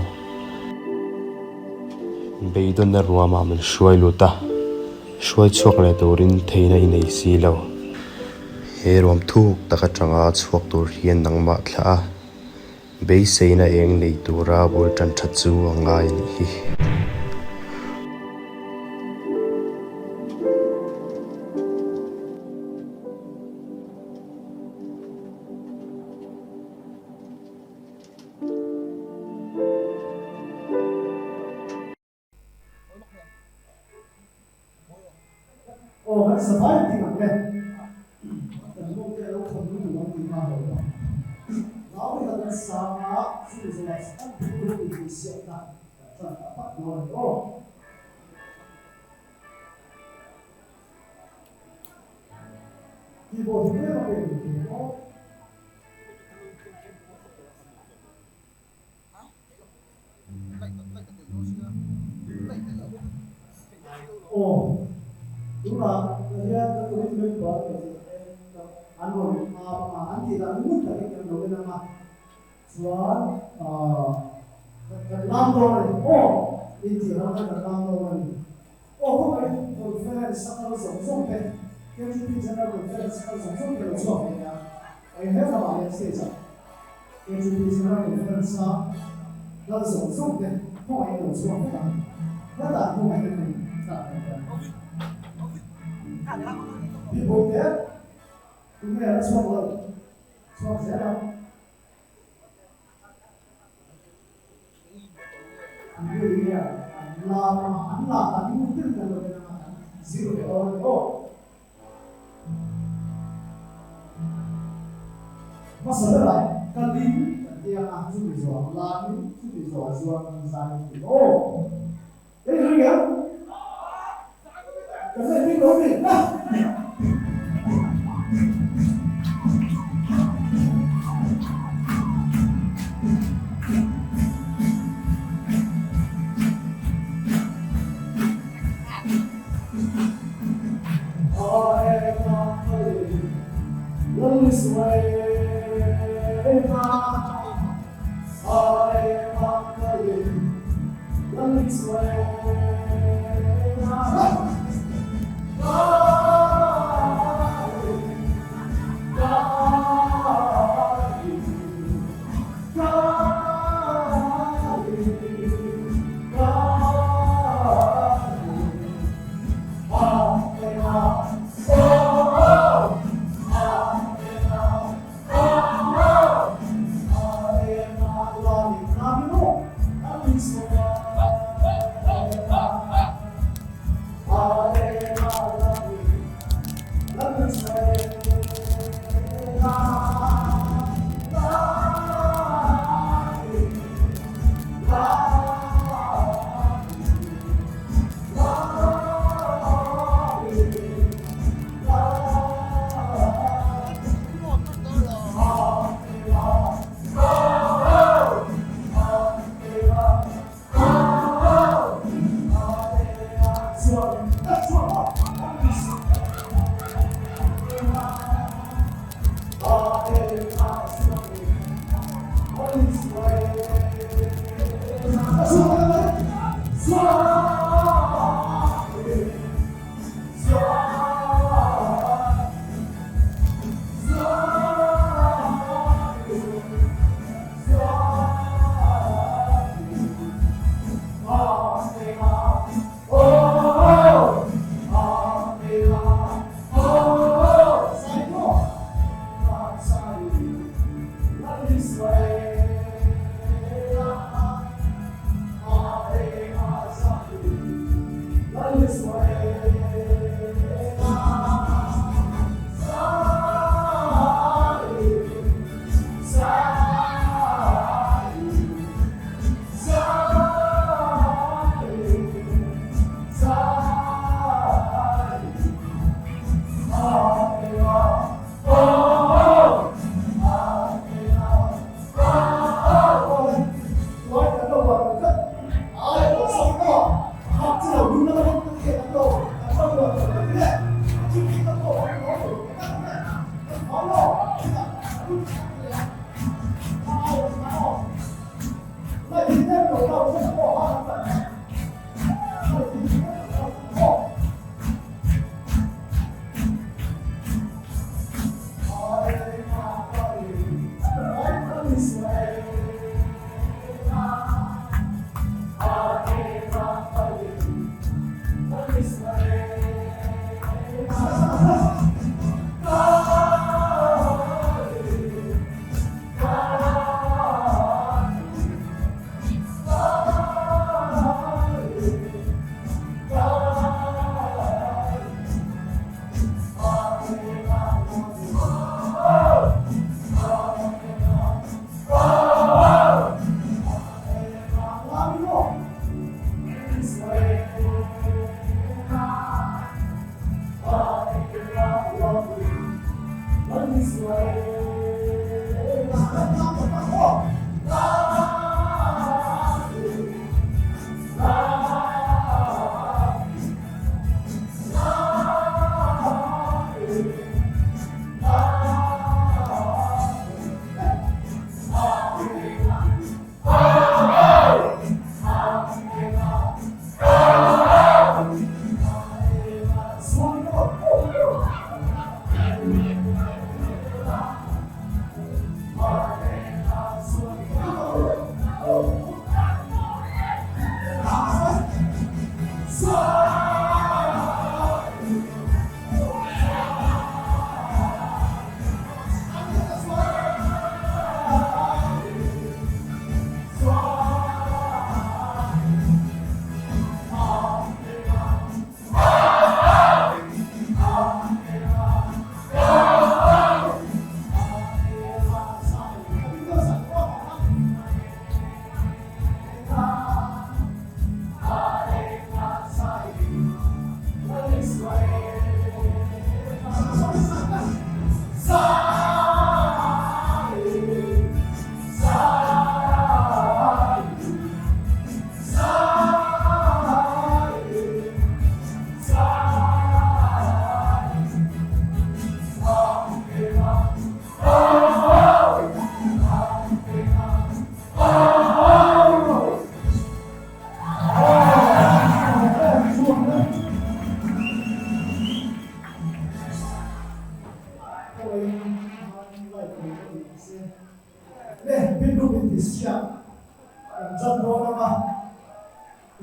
beidon na ruama min shuai luta shuai chuak le turin theina inei si lo he rom thuk taka tanga chuak tur hian nangma thla bei seina eng nei tura bul tan tha chu angai ni hi Oh, hãy survive thì bằng cái tận dụng cái đâu không đủ bằng thì mà rồi lão bây giờ là sao mà sự gì là sắp đủ thì sẽ là chuẩn đã bắt đầu rồi thì bộ thực tế là về thì nó oh đúng là người ta có những cái đó anh còn anh thì là muốn cái đầu bên nào xóa cái làm đồ này đi thì nó cái làm đồ này không phải một phe sắc nó sống sống thế cái chuyện gì nó một phe sắc nó sống sống cái sống thế ai hết là bạn sẽ sao cái chuyện gì nó một phe sắc nó sống sống thế không ai nó sống thế đó là không phải cái people there who may have swallowed that up. Really, Allah, you will tell them zero or masalah kali dia ahli visual, Allah ni visual design. Oh, ini ya. Kasi hindi ko rin.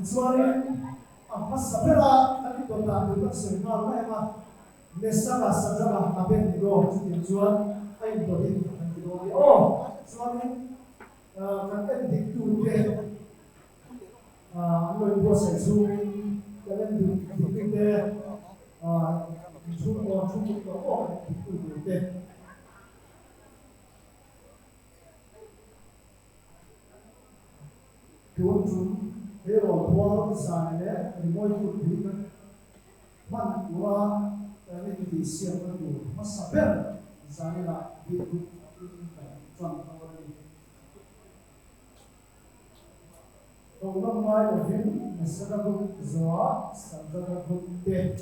Chuanin masapela ani dona dona sirma mai ma mesala sadama aben do chuan ai do ni do o chuanin kan en dik tu te loi bo se zu kan dik tu te chu ko o dik tu te tuan chu hero tuan sanne remoi tu dik man wa ni ti siam tu masapel sanela dik tu chuan Tolong mai ovin, mesra tu zoa, sandra tu te,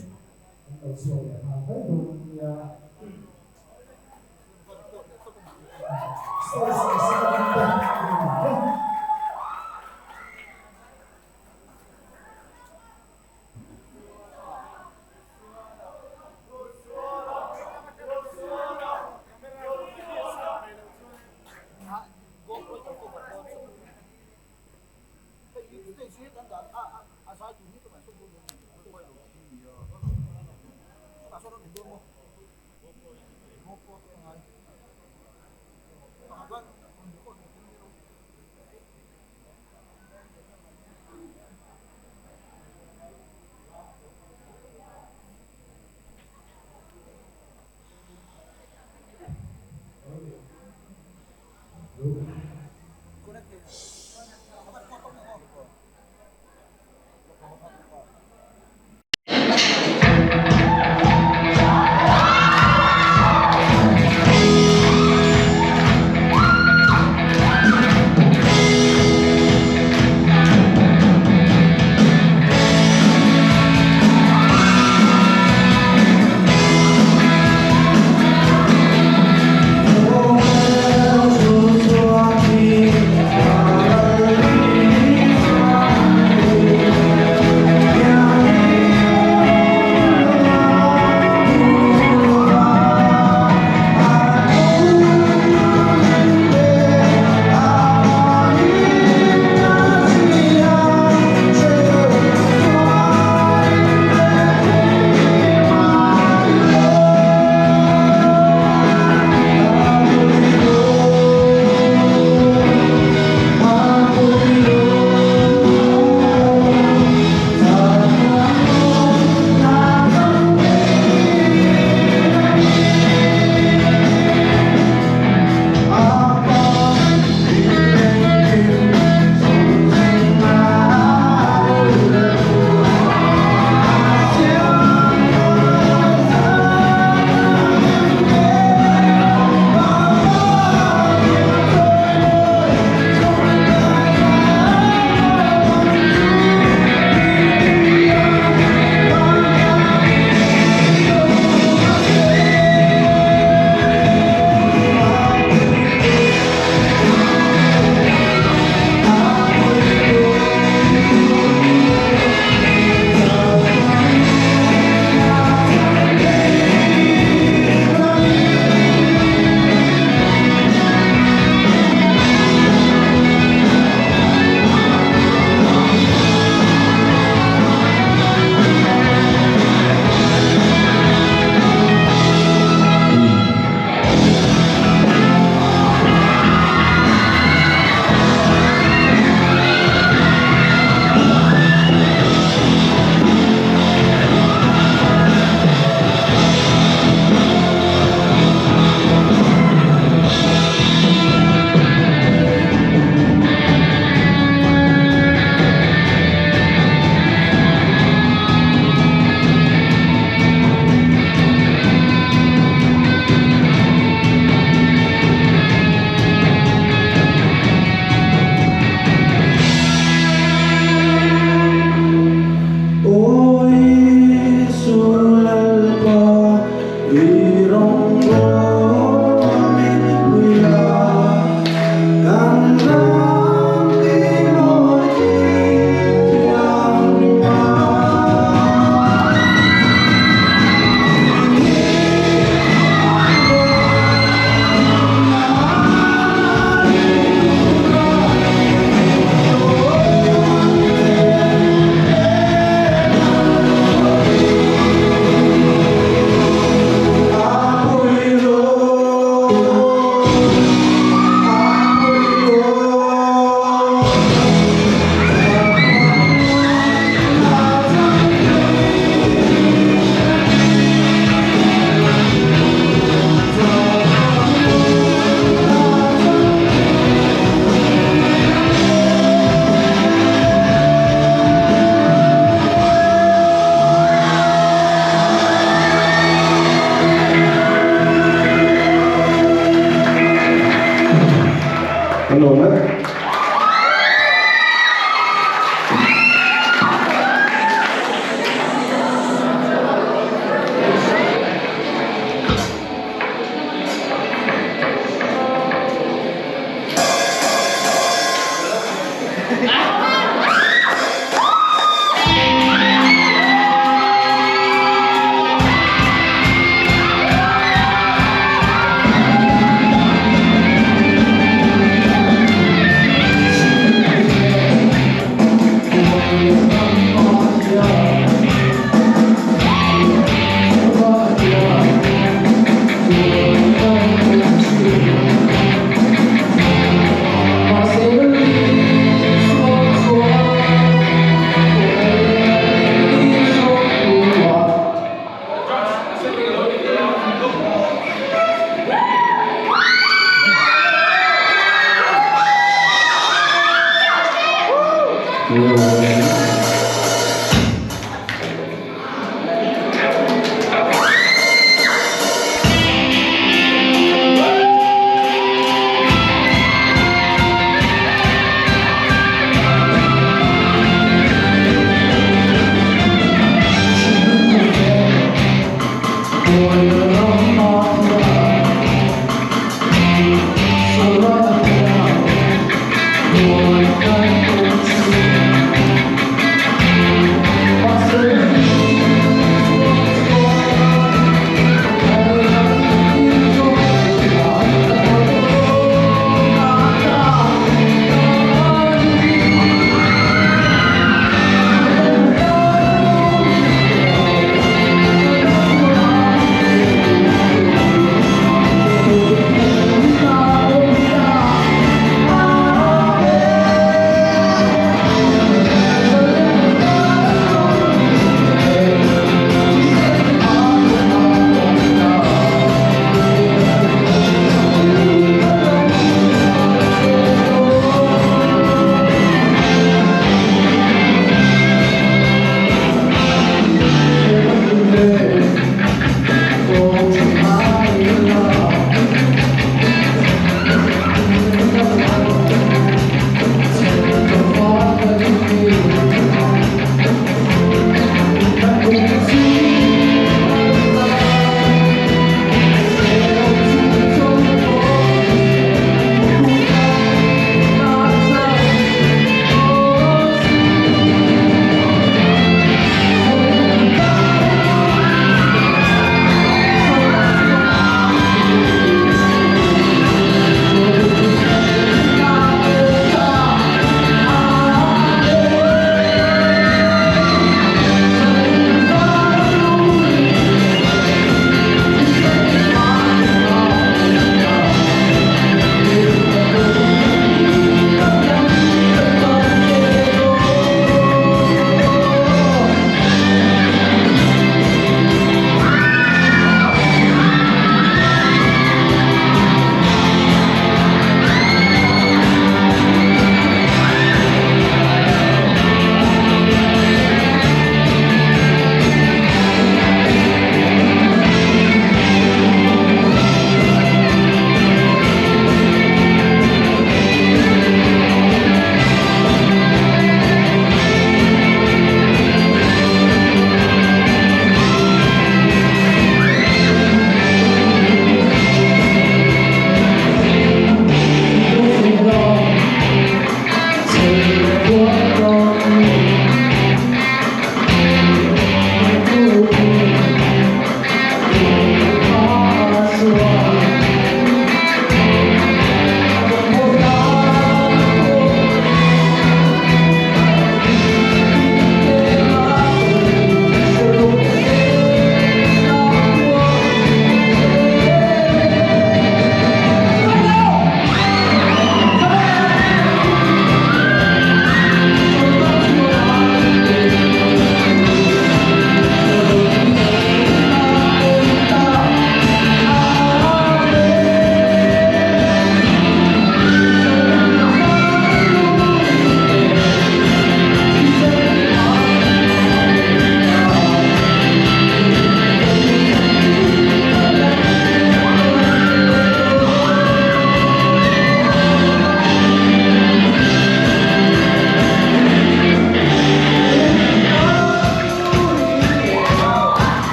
kalau zoa, apa itu ya?